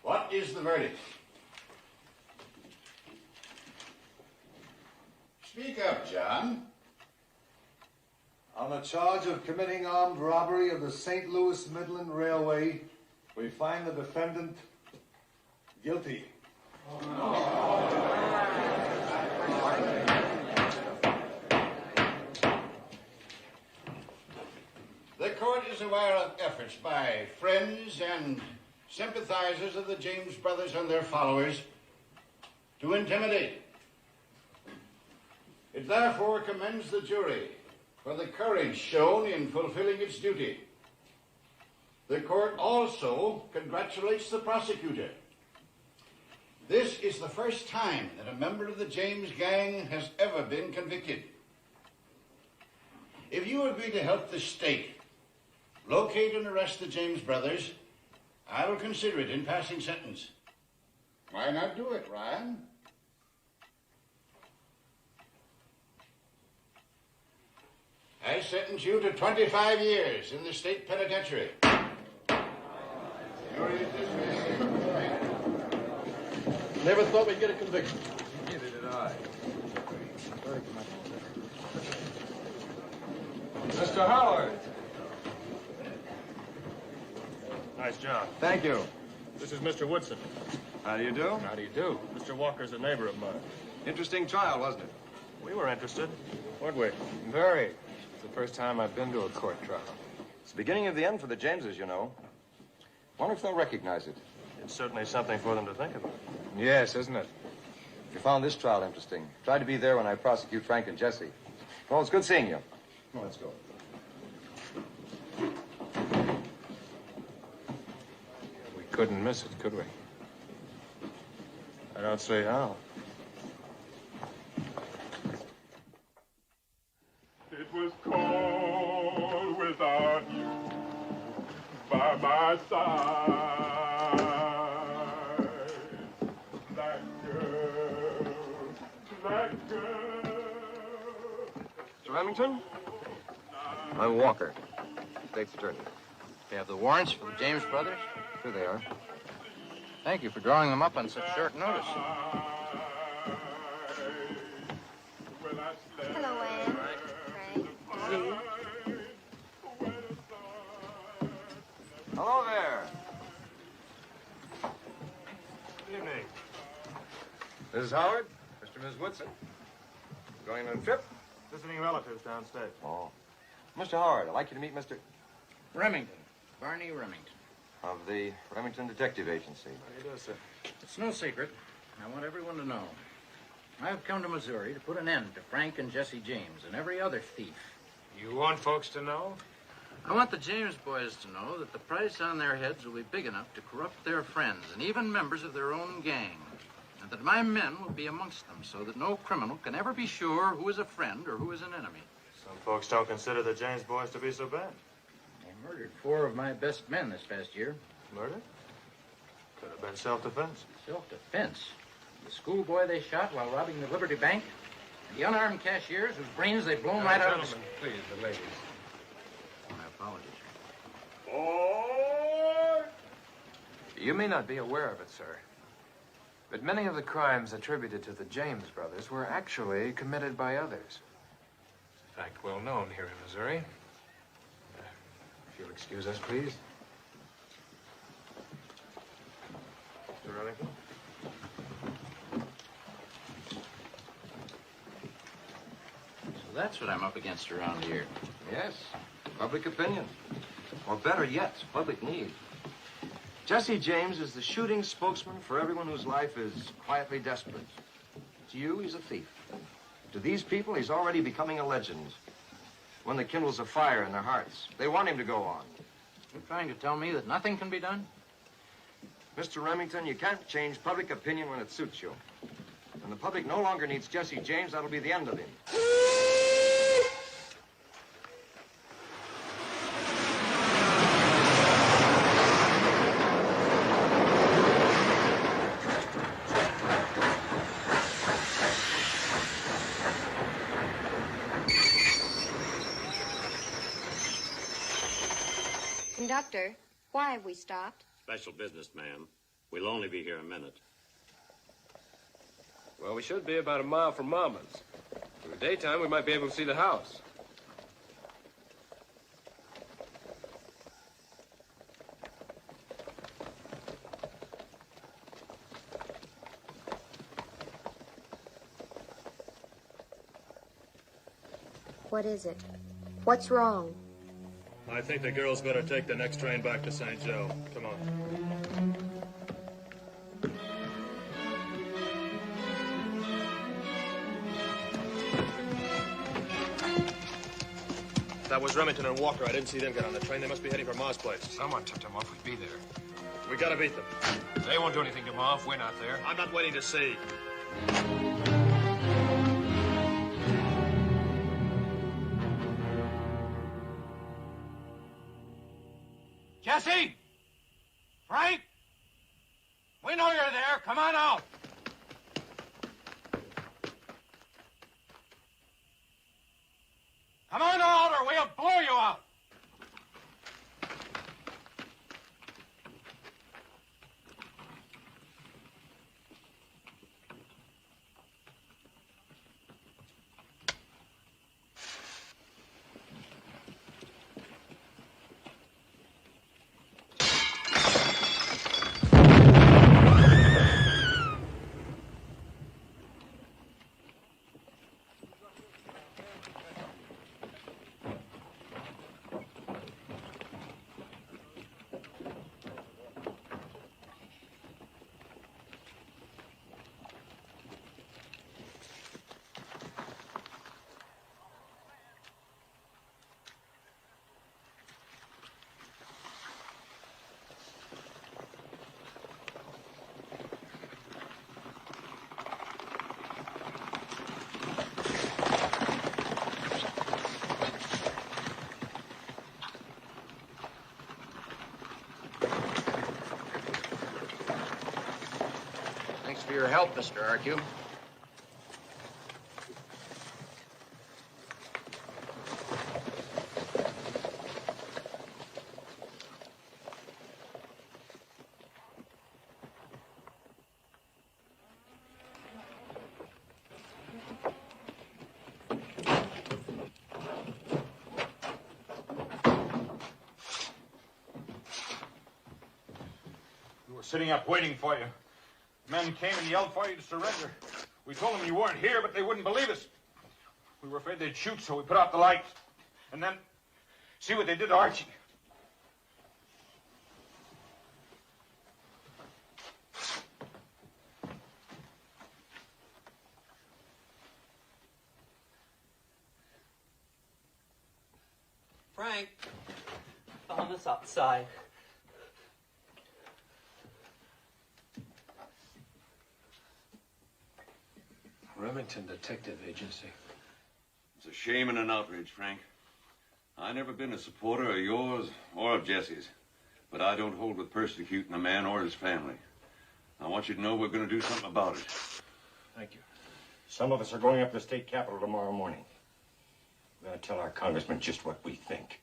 What is the verdict? Speak up, John. On a charge of committing armed robbery of the St. Louis Midland Railway, We find the defendant guilty. The court is aware of efforts by friends and sympathizers of the James brothers and their followers to intimidate. It therefore commends the jury for the courage shown in fulfilling its duty. The court also congratulates the prosecutor. This is the first time that a member of the James gang has ever been convicted. If you agree to help the state locate and arrest the James brothers, I will consider it in passing sentence. Why not do it, Ryan? I sentence you to 25 years in the state penitentiary. Never thought we'd get a conviction. Neither did I. Mr. Howard. Nice job. Thank you. This is Mr. Woodson. How do you do? How do you do? Mr. Walker's a neighbor of mine. Interesting trial, wasn't it? We were interested, weren't we? Very. It's the first time I've been to a court trial. It's the beginning of the end for the Jameses, you know. Wonder if they'll recognize it. It's certainly something for them to think about. Yes, isn't it? You found this trial interesting. Tried to be there when I prosecute Frank and Jesse. Well, it's good seeing you. Come on, let's go. We couldn't miss it, could we? I don't see how. It was cold without you by my side. That girl. Mr. Remington? I'm Walker, state's attorney. You have the warrants for the James brothers? Here they are. Thank you for drawing them up on such short notice. Hello, Anne. Frank. Hello there. Good evening. Mrs. Howard, Mr. and Ms. Woodson. Going on a trip? Visiting relatives downstate. Oh. Mr. Howard, I'd like you to meet Mr. Remington. Barney Remington. of the Remington Detective Agency. How do you do, sir? It's no secret. I want everyone to know. I've come to Missouri to put an end to Frank and Jesse James and every other thief. You want folks to know? I want the James boys to know that the price on their heads will be big enough to corrupt their friends and even members of their own gang. And that my men will be amongst them so that no criminal can ever be sure who is a friend or who is an enemy. Some folks don't consider the James boys to be so bad. They murdered 4 of my best men this past year. Murder? Could have been self-defense. Self-defense? The schoolboy they shot while robbing the Liberty Bank? And the unarmed cashiers whose brains they've blown right out of the... Please, the ladies. My apologies. You may not be aware of it, sir, but many of the crimes attributed to the James brothers were actually committed by others. In fact, well known here in Missouri. If you'll excuse us, please. Mr. Remington? So that's what I'm up against around here. Yes, public opinion. Or better yet, public need. Jesse James is the shooting spokesman for everyone whose life is quietly desperate. To you, he's a thief. To these people, he's already becoming a legend. One that kindles a fire in their hearts. They want him to go on. You're trying to tell me that nothing can be done? Mr. Remington, you can't change public opinion when it suits you. When the public no longer needs Jesse James, that'll be the end of him. Conductor, why have we stopped? Special business, ma'am. We'll only be here a minute. Well, we should be about a mile from Mama's. In the daytime, we might be able to see the house. What is it? What's wrong? I think the girls better take the next train back to St. Joe. Come on. That was Remington and Walker. I didn't see them get on the train. They must be heading for Ma's place. Someone tipped them off. We'd be there. We gotta beat them. They won't do anything to Ma if we're not there. I'm not waiting to see. Jesse! Frank! We know you're there. Come on out. Come on out or we'll blow you out. For your help, Mr. Arcue. We were sitting up waiting for you. Men came and yelled for you to surrender. We told them you weren't here, but they wouldn't believe us. We were afraid they'd shoot, so we put out the lights. And then, see what they did to Archie. Frank, found us outside. Remington Detective Agency. It's a shame and an outrage, Frank. I've never been a supporter of yours or of Jesse's, but I don't hold with persecuting a man or his family. I want you to know we're going to do something about it. Thank you. Some of us are going up to the state capitol tomorrow morning. We're going to tell our congressman just what we think.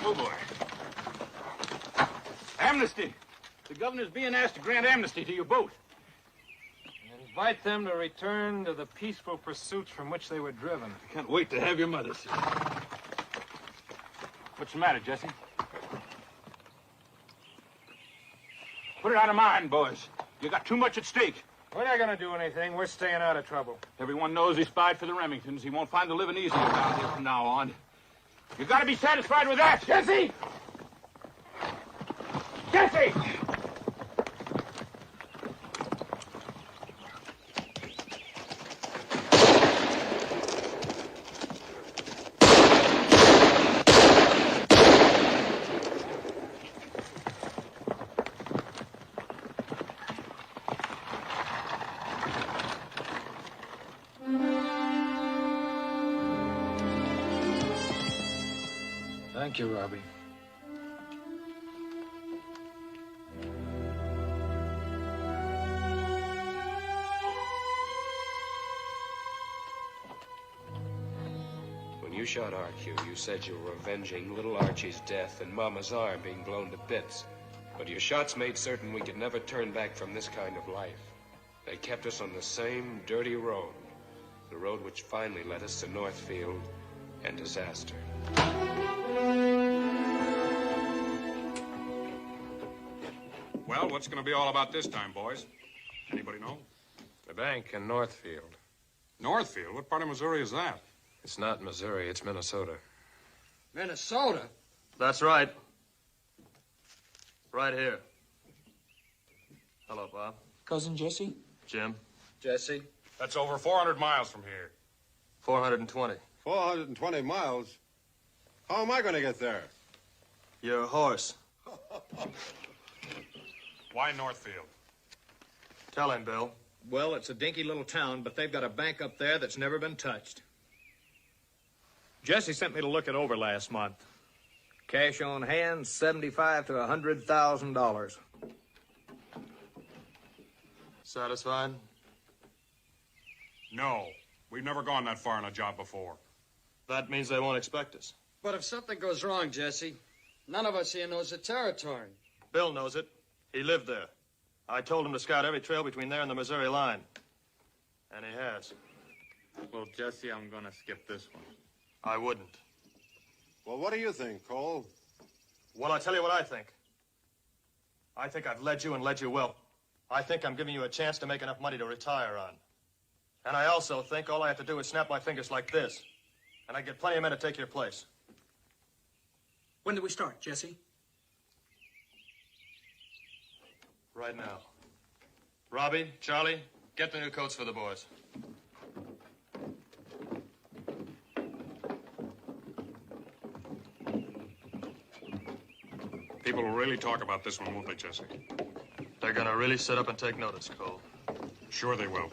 Oh, boy. Amnesty. The governor's being asked to grant amnesty to you both. Invite them to return to the peaceful pursuits from which they were driven. I can't wait to have your mother see. What's the matter, Jesse? Put it out of mind, boys. You got too much at stake. We're not going to do anything. We're staying out of trouble. Everyone knows he spied for the Remingtons. He won't find the living easier down here from now on. You got to be satisfied with that, Jesse! Jesse! Thank you, Robbie. When you shot Arcue, you said you were avenging little Archie's death and Mama's arm being blown to bits. But your shots made certain we could never turn back from this kind of life. They kept us on the same dirty road, the road which finally led us to Northfield and disaster. Well, what's going to be all about this time, boys? Anybody know? The bank in Northfield. Northfield? What part of Missouri is that? It's not Missouri, it's Minnesota. Minnesota? That's right. Right here. Hello, Bob. Cousin Jesse? Jim. Jesse? That's over 400 miles from here. 420. 420 miles? How am I going to get there? Your horse. Why Northfield? Tell him, Bill. Well, it's a dinky little town, but they've got a bank up there that's never been touched. Jesse sent me to look it over last month. Cash on hand, $75,000 to $100,000. Satisfied? No. We've never gone that far on a job before. That means they won't expect us. But if something goes wrong, Jesse, none of us here knows the territory. Bill knows it. He lived there. I told him to scout every trail between there and the Missouri line. And he has. Well, Jesse, I'm going to skip this one. I wouldn't. Well, what do you think, Cole? Well, I'll tell you what I think. I think I've led you and led you well. I think I'm giving you a chance to make enough money to retire on. And I also think all I have to do is snap my fingers like this. And I get plenty of men to take your place. When do we start, Jesse? Right now. Robbie, Charlie, get the new coats for the boys. People will really talk about this one, won't they, Jesse? They're gonna really sit up and take notice, Cole. Sure they will.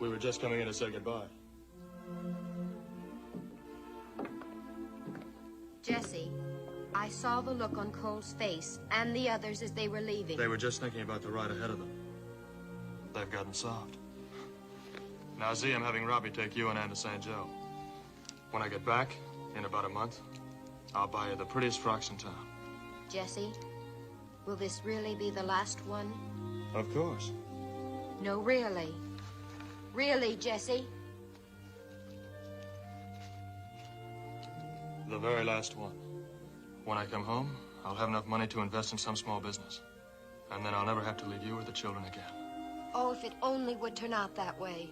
We were just coming in to say goodbye. Jesse, I saw the look on Cole's face and the others as they were leaving. They were just thinking about the ride ahead of them. They've gotten soft. Now, Z, I'm having Robbie take you and Ann to St. Joe. When I get back, in about a month, I'll buy you the prettiest frocks in town. Jesse, will this really be the last one? Of course. No, really. Really, Jesse? The very last one. When I come home, I'll have enough money to invest in some small business. And then I'll never have to leave you or the children again. Oh, if it only would turn out that way.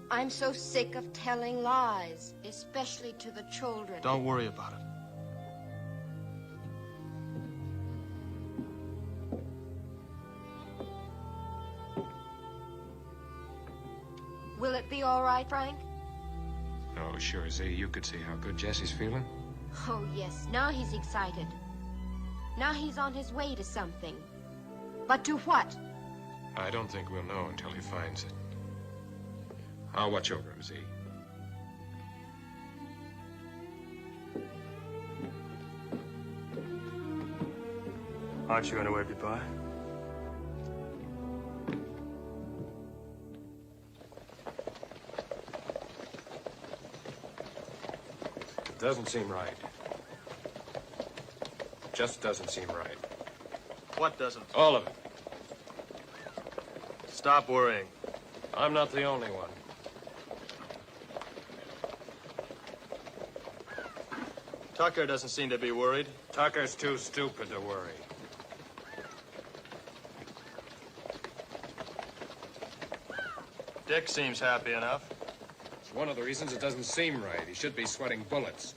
I'm so sick of telling lies, especially to the children. Don't worry about it. Will it be all right, Frank? Oh, sure, Z. You could see how good Jesse's feeling. Oh, yes. Now he's excited. Now he's on his way to something. But to what? I don't think we'll know until he finds it. I'll watch over him, Z. Aren't you going to wave goodbye? It doesn't seem right. Just doesn't seem right. What doesn't? All of it. Stop worrying. I'm not the only one. Tucker doesn't seem to be worried. Tucker's too stupid to worry. Dick seems happy enough. It's one of the reasons it doesn't seem right. He should be sweating bullets.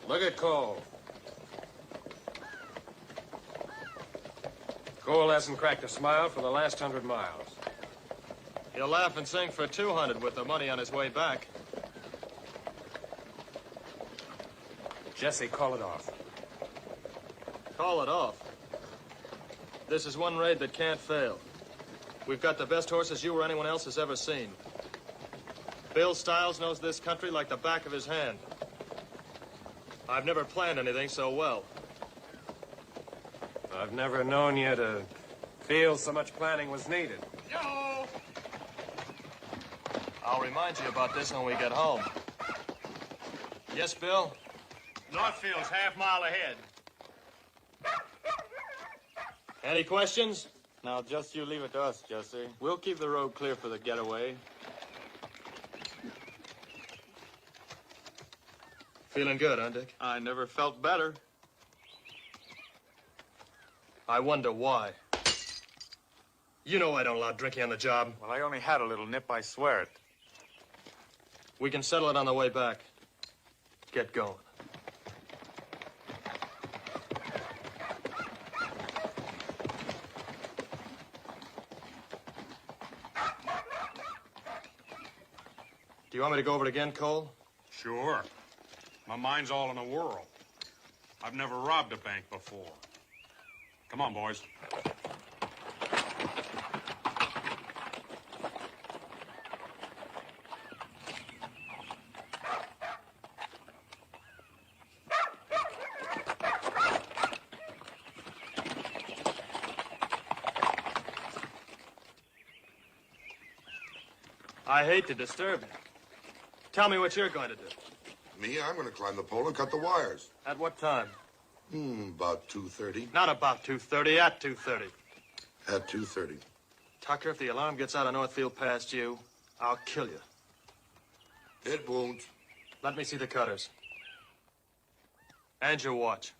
Look at Cole. Cole hasn't cracked a smile for the last 100 miles. He'll laugh and sing for 200 with the money on his way back. Jesse, call it off. Call it off. This is one raid that can't fail. We've got the best horses you or anyone else has ever seen. Bill Stiles knows this country like the back of his hand. I've never planned anything so well. I've never known you to feel so much planning was needed. Yo! I'll remind you about this when we get home. Yes, Bill? Northfield's half-mile ahead. Any questions? Now, just you leave it to us, Jesse. We'll keep the road clear for the getaway. Feeling good, huh, Dick? I never felt better. I wonder why. You know I don't allow drinking on the job. Well, I only had a little nip, I swear it. We can settle it on the way back. Get going. Do you want me to go over it again, Cole? Sure. My mind's all in a whirl. I've never robbed a bank before. Come on, boys. I hate to disturb you. Tell me what you're going to do. Me, I'm going to climb the pole and cut the wires. At what time? About 2:30. Not about 2:30, at 2:30. At 2:30. Tucker, if the alarm gets out of Northfield past you, I'll kill you. It won't. Let me see the cutters. And your watch.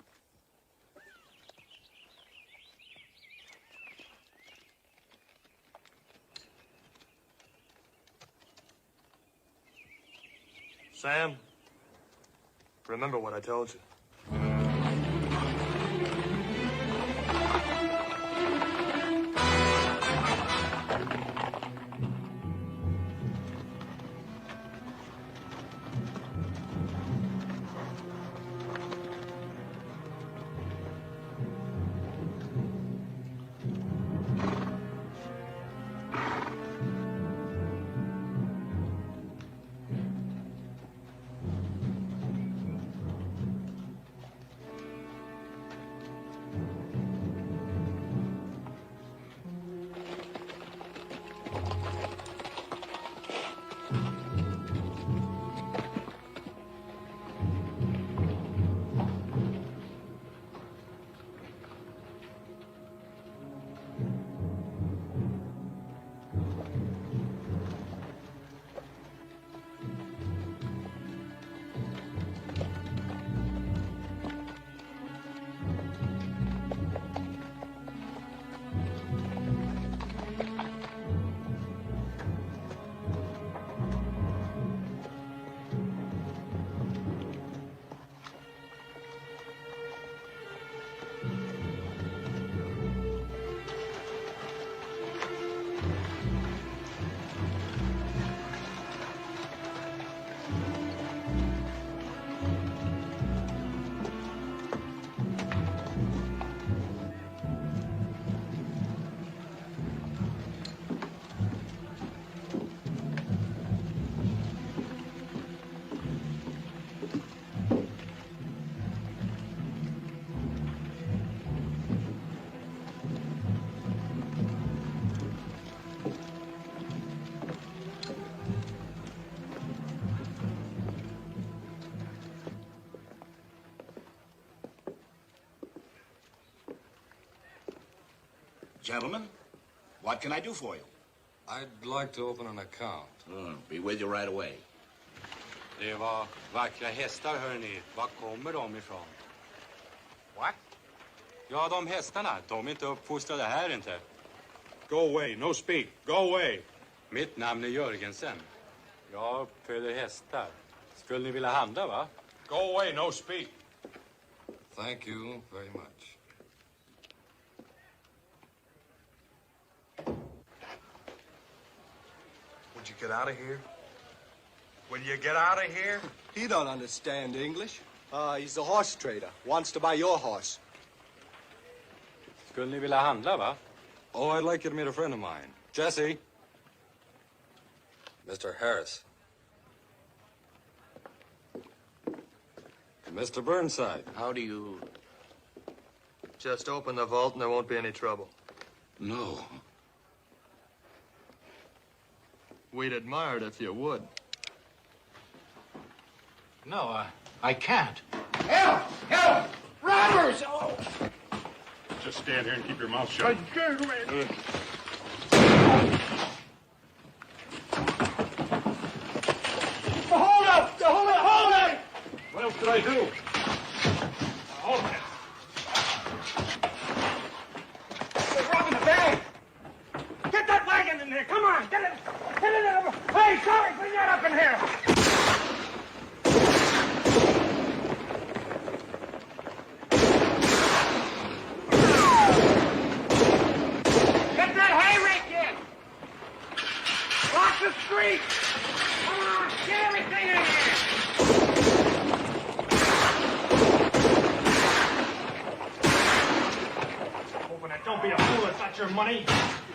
Sam, remember what I told you. Gentlemen, what can I do for you? I'd like to open an account. Be with you right away. Det var vackra hästar, hörni. Var kommer de ifrån? What? Ja, de hästarna. De är inte uppfostrade här inte. Go away, no speak. Go away. Mitt namn är Jörgensen. Jag uppföder hästar. Skulle ni vilja handla, va? Go away, no speak. Thank you very much. Would you get out of here? Will you get out of here? He don't understand English. He's a horse trader. Wants to buy your horse. Skulle ni vilja handla, va? Oh, I'd like you to meet a friend of mine. Jesse. Mr. Harris. Mr. Burnside. How do you... Just open the vault and there won't be any trouble. No. We'd admire it if you would. No, I can't. Help! Help! Robbers! Oh! Just stand here and keep your mouth shut. Hold up! Hold it! What else did I do? Hold it! They're robbing the bag! Get that wagon in there! Come on! Get it! Get it in! Hey, Charlie, bring that up in here! Get that hay rake in! Block the street! Come on! Get everything in here! Open it! Don't be a fool! It's not your money!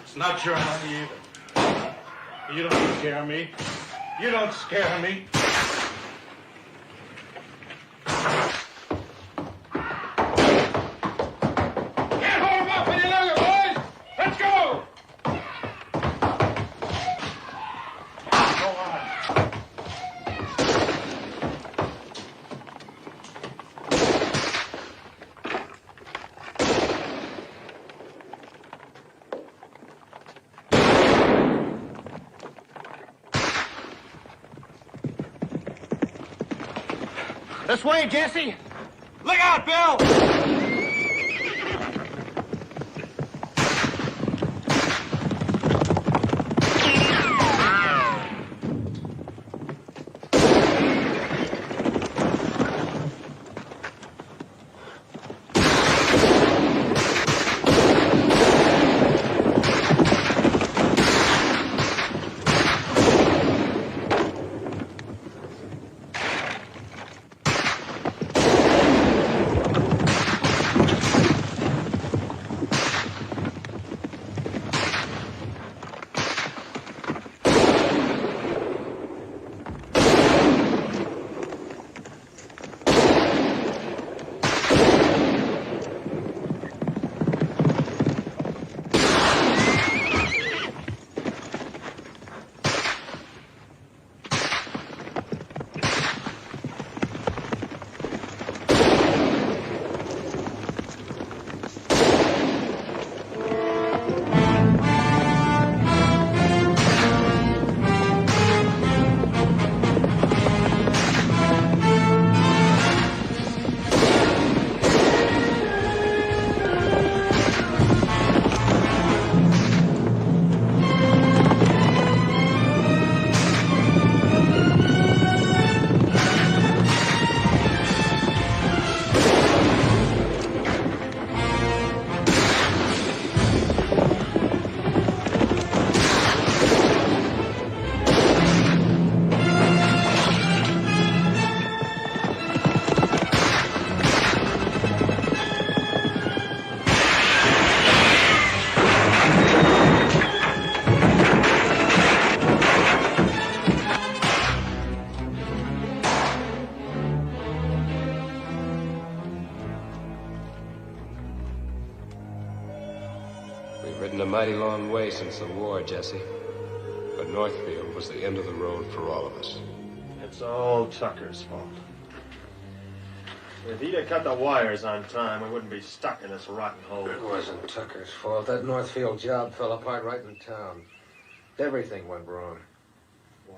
It's not your money either. You don't scare me. You don't scare me. Get hold up with your longer, boys! Let's go! Go on. This way, Jesse. Look out, Bill! We've ridden a mighty long way since the war, Jesse. But Northfield was the end of the road for all of us. It's all Tucker's fault. If he'd have cut the wires on time, we wouldn't be stuck in this rotten hole. It wasn't Tucker's fault. That Northfield job fell apart right in town. Everything went wrong. Why?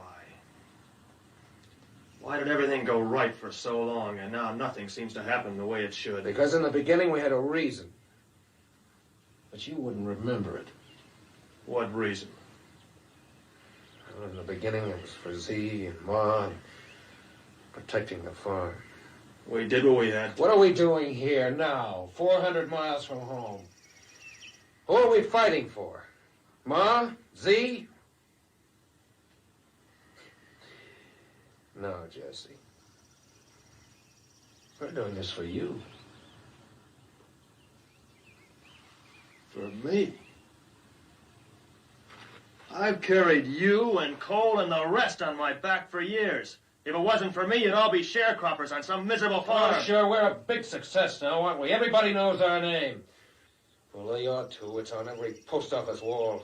Why did everything go right for so long, and now nothing seems to happen the way it should? Because in the beginning we had a reason. But you wouldn't remember it. What reason? Well, in the beginning it was for Z and Ma and protecting the farm. We did what we had to. What are we doing here now, 400 miles from home? Who are we fighting for? Ma? Z? No, Jesse. We're doing this for you. For me? I've carried you and Cole and the rest on my back for years. If it wasn't for me, you'd all be sharecroppers on some miserable farm. Oh, sure, we're a big success now, aren't we? Everybody knows our name. Well, they ought to. It's on every post office wall.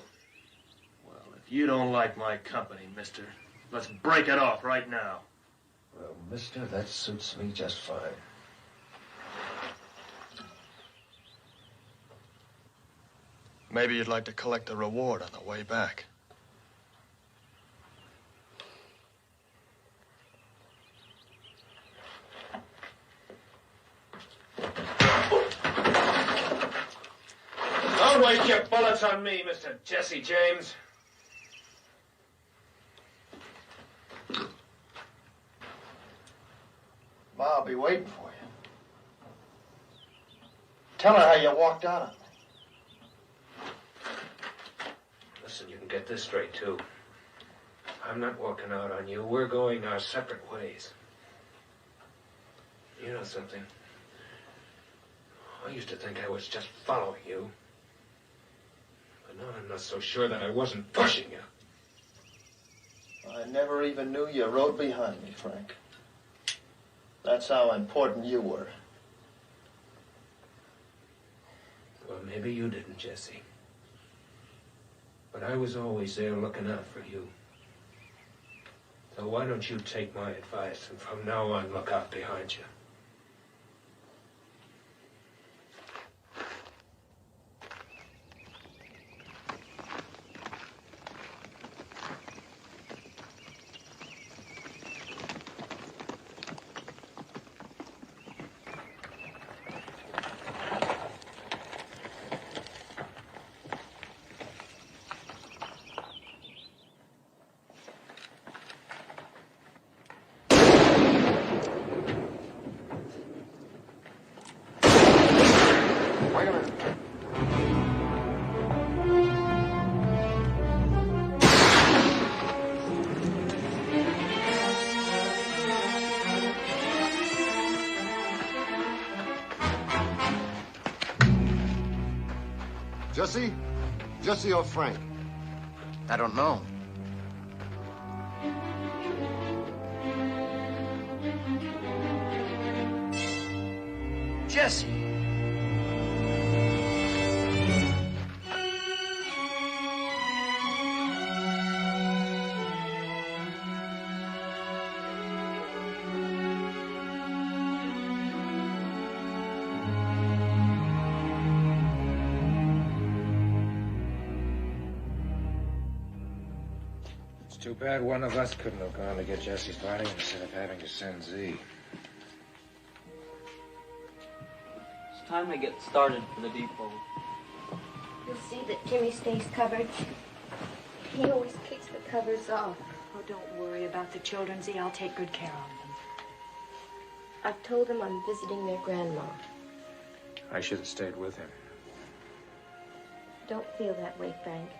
Well, if you don't like my company, mister, let's break it off right now. Well, mister, that suits me just fine. Maybe you'd like to collect a reward on the way back. Don't waste your bullets on me, Mr. Jesse James. Ma, I'll be waiting for you. Tell her how you walked out on me. Listen, you can get this straight, too. I'm not walking out on you. We're going our separate ways. You know something? I used to think I was just following you. But now I'm not so sure that I wasn't pushing you. I never even knew you rode behind me, Frank. That's how important you were. Well, maybe you didn't, Jesse. But I was always there looking out for you. So why don't you take my advice and from now on look out behind you? Jesse? Jesse or Frank? I don't know. Jesse. Too bad one of us couldn't have gone to get Jesse's body instead of having to send Z. It's time to get started for the depot. You'll see that Jimmy stays covered. He always kicks the covers off. Oh, don't worry about the children, Z. I'll take good care of them. I've told them I'm visiting their grandma. I should have stayed with him. Don't feel that way, Frank.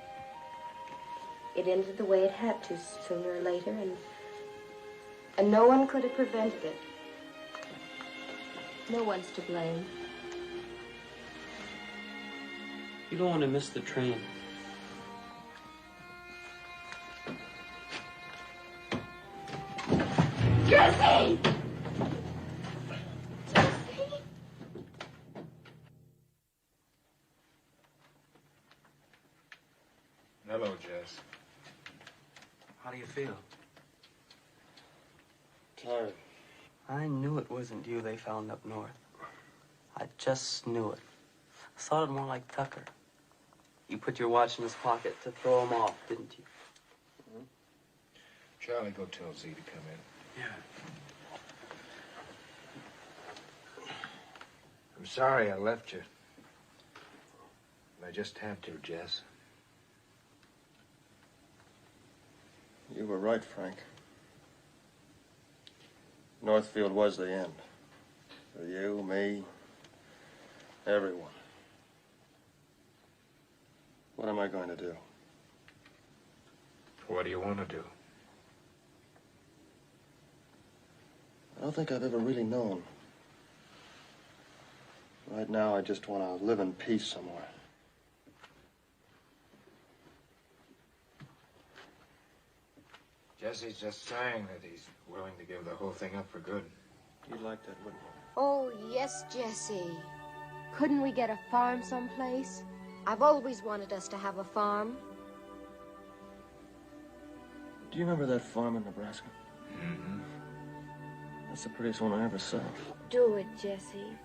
It ended the way it had to sooner or later, and no one could have prevented it. No one's to blame. You don't want to miss the train. Jesse! Hello, Jess. How do you feel? Tired. I knew it wasn't you they found up north. I just knew it. I thought it more like Tucker. You put your watch in his pocket to throw him off, didn't you? Charlie, go tell Z to come in. Yeah. I'm sorry I left you. I just had to, Jess. You were right, Frank. Northfield was the end. For you, me, everyone. What am I going to do? What do you want to do? I don't think I've ever really known. Right now, I just want to live in peace somewhere. Jesse's just saying that he's willing to give the whole thing up for good. You'd like that, wouldn't you? Oh, yes, Jesse. Couldn't we get a farm someplace? I've always wanted us to have a farm. Do you remember that farm in Nebraska? Mm-hmm. That's the prettiest one I ever saw. Do it, Jesse.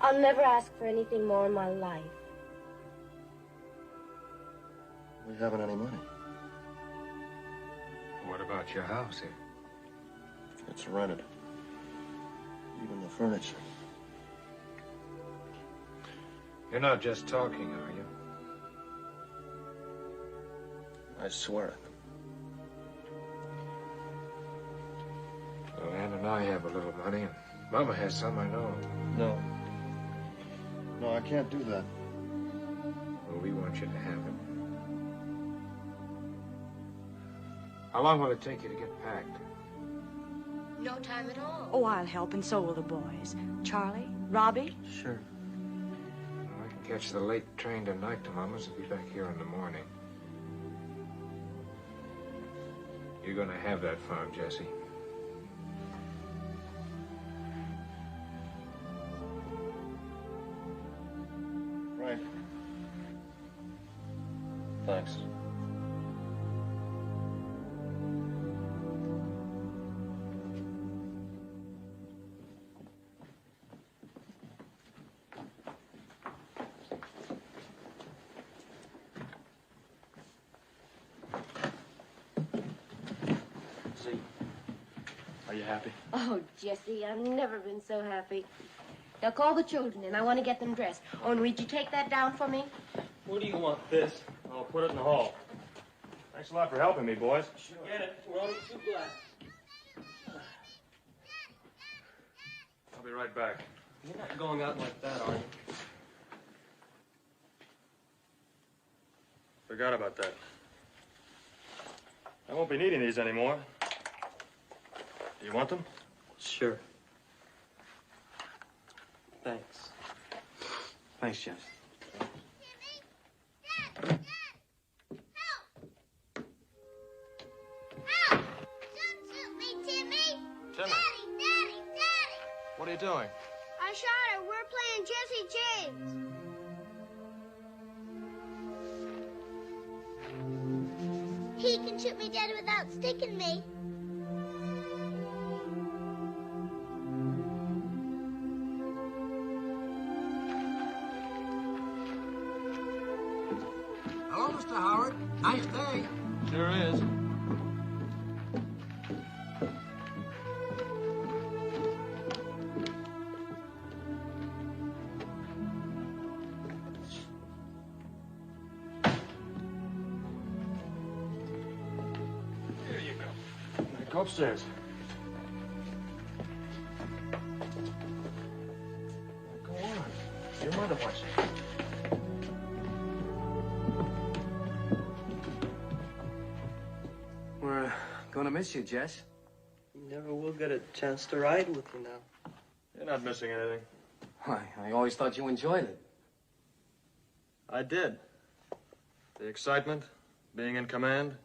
I'll never ask for anything more in my life. We haven't any money. What about your house here? It's rented. Even the furniture. You're not just talking, are you? I swear it. Well, Ann and I have a little money, and Mama has some, I know. No. No, I can't do that. Well, we want you to have it. How long will it take you to get packed? No time at all. Oh, I'll help, and so will the boys. Charlie? Robbie? Sure. Well, I can catch the late train tonight to Mama's and be back here in the morning. You're gonna have that farm, Jesse. Right. Thanks. Are you happy? Oh, Jesse, I've never been so happy. Now call the children in. I want to get them dressed. Oh, and would you take that down for me? Where do you want this? I'll put it in the hall. Thanks a lot for helping me, boys. Get it. We're only too glad. I'll be right back. You're not going out like that, are you? Forgot about that. I won't be needing these anymore. Do you want them? Sure. Thanks. Thanks, Jeff. Timmy. What are you doing? I shot her. We're playing Jesse James. He can shoot me dead without sticking me. Hello, Mr. Howard. Nice day. Sure is. Here you go. Now go upstairs. Now go on. Your mother wants you. We're gonna miss you, Jess. You never will get a chance to ride with you now. You're not missing anything. Why, I always thought you enjoyed it. I did. The excitement, being in command.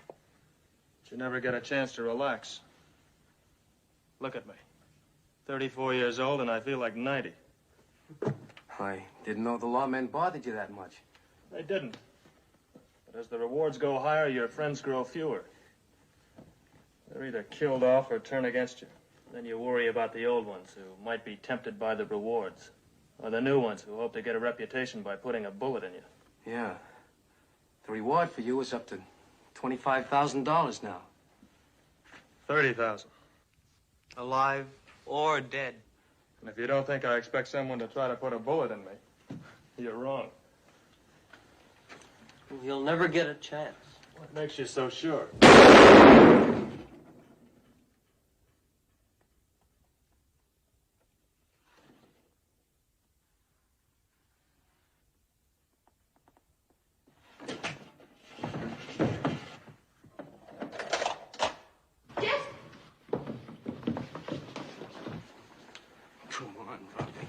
But you never get a chance to relax. Look at me. 34 years old, and I feel like 90. I didn't know the lawmen bothered you that much. They didn't. But as the rewards go higher, your friends grow fewer. They're either killed off or turn against you. Then you worry about the old ones who might be tempted by the rewards. Or the new ones who hope to get a reputation by putting a bullet in you. Yeah. The reward for you is up to $25,000 now. 30,000. Alive or dead. And if you don't think I expect someone to try to put a bullet in me, you're wrong. You'll never get a chance. What makes you so sure? Come on, Robbie.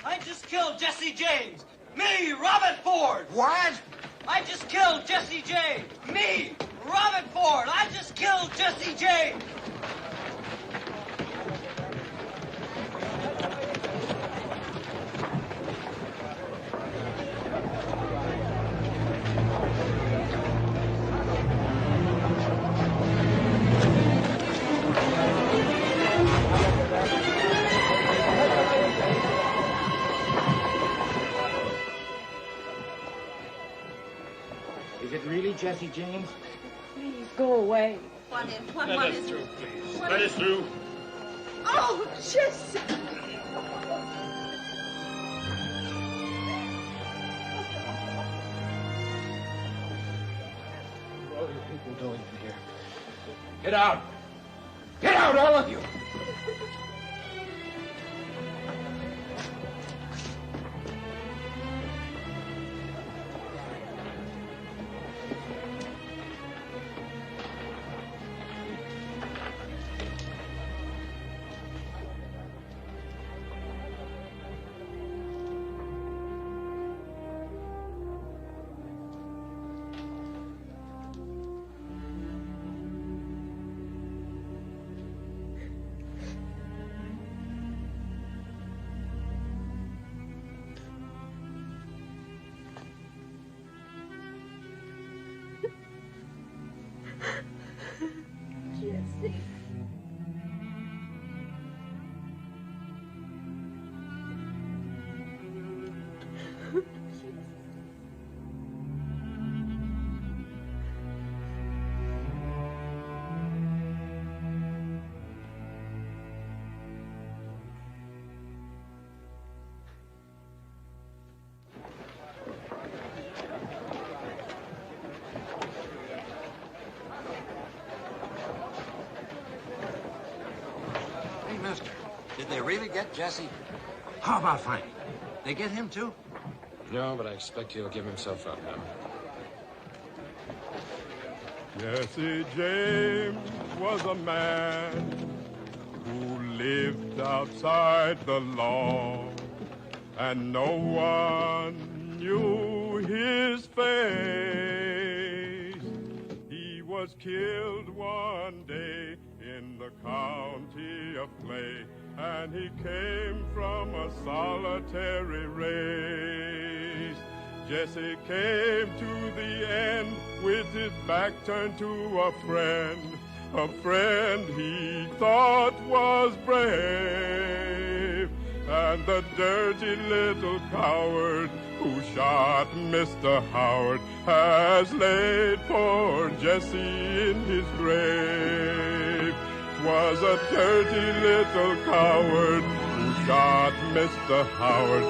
I just killed Jesse James. Me, Robert Ford. What? I just killed Jesse James. Me, Robert Ford. I just killed Jesse James. really Jesse James? Please, go away. Let us through, please. Let us through. Oh, Jesse! What are you people doing in here? Get out! Get out, all of you! Jesse. Hey, mister, did they really get Jesse? How about Frank? They get him, too? No, but I expect he'll give himself up now. Jesse James was a man who lived outside the law, and no one knew his face. He was killed one day in the county of Clay, and he came from a solitary race. Jesse came to the end with his back turned to a friend he thought was brave. And the dirty little coward who shot Mr. Howard has laid poor Jesse in his grave. 'Twas a dirty little coward who shot Mr. Howard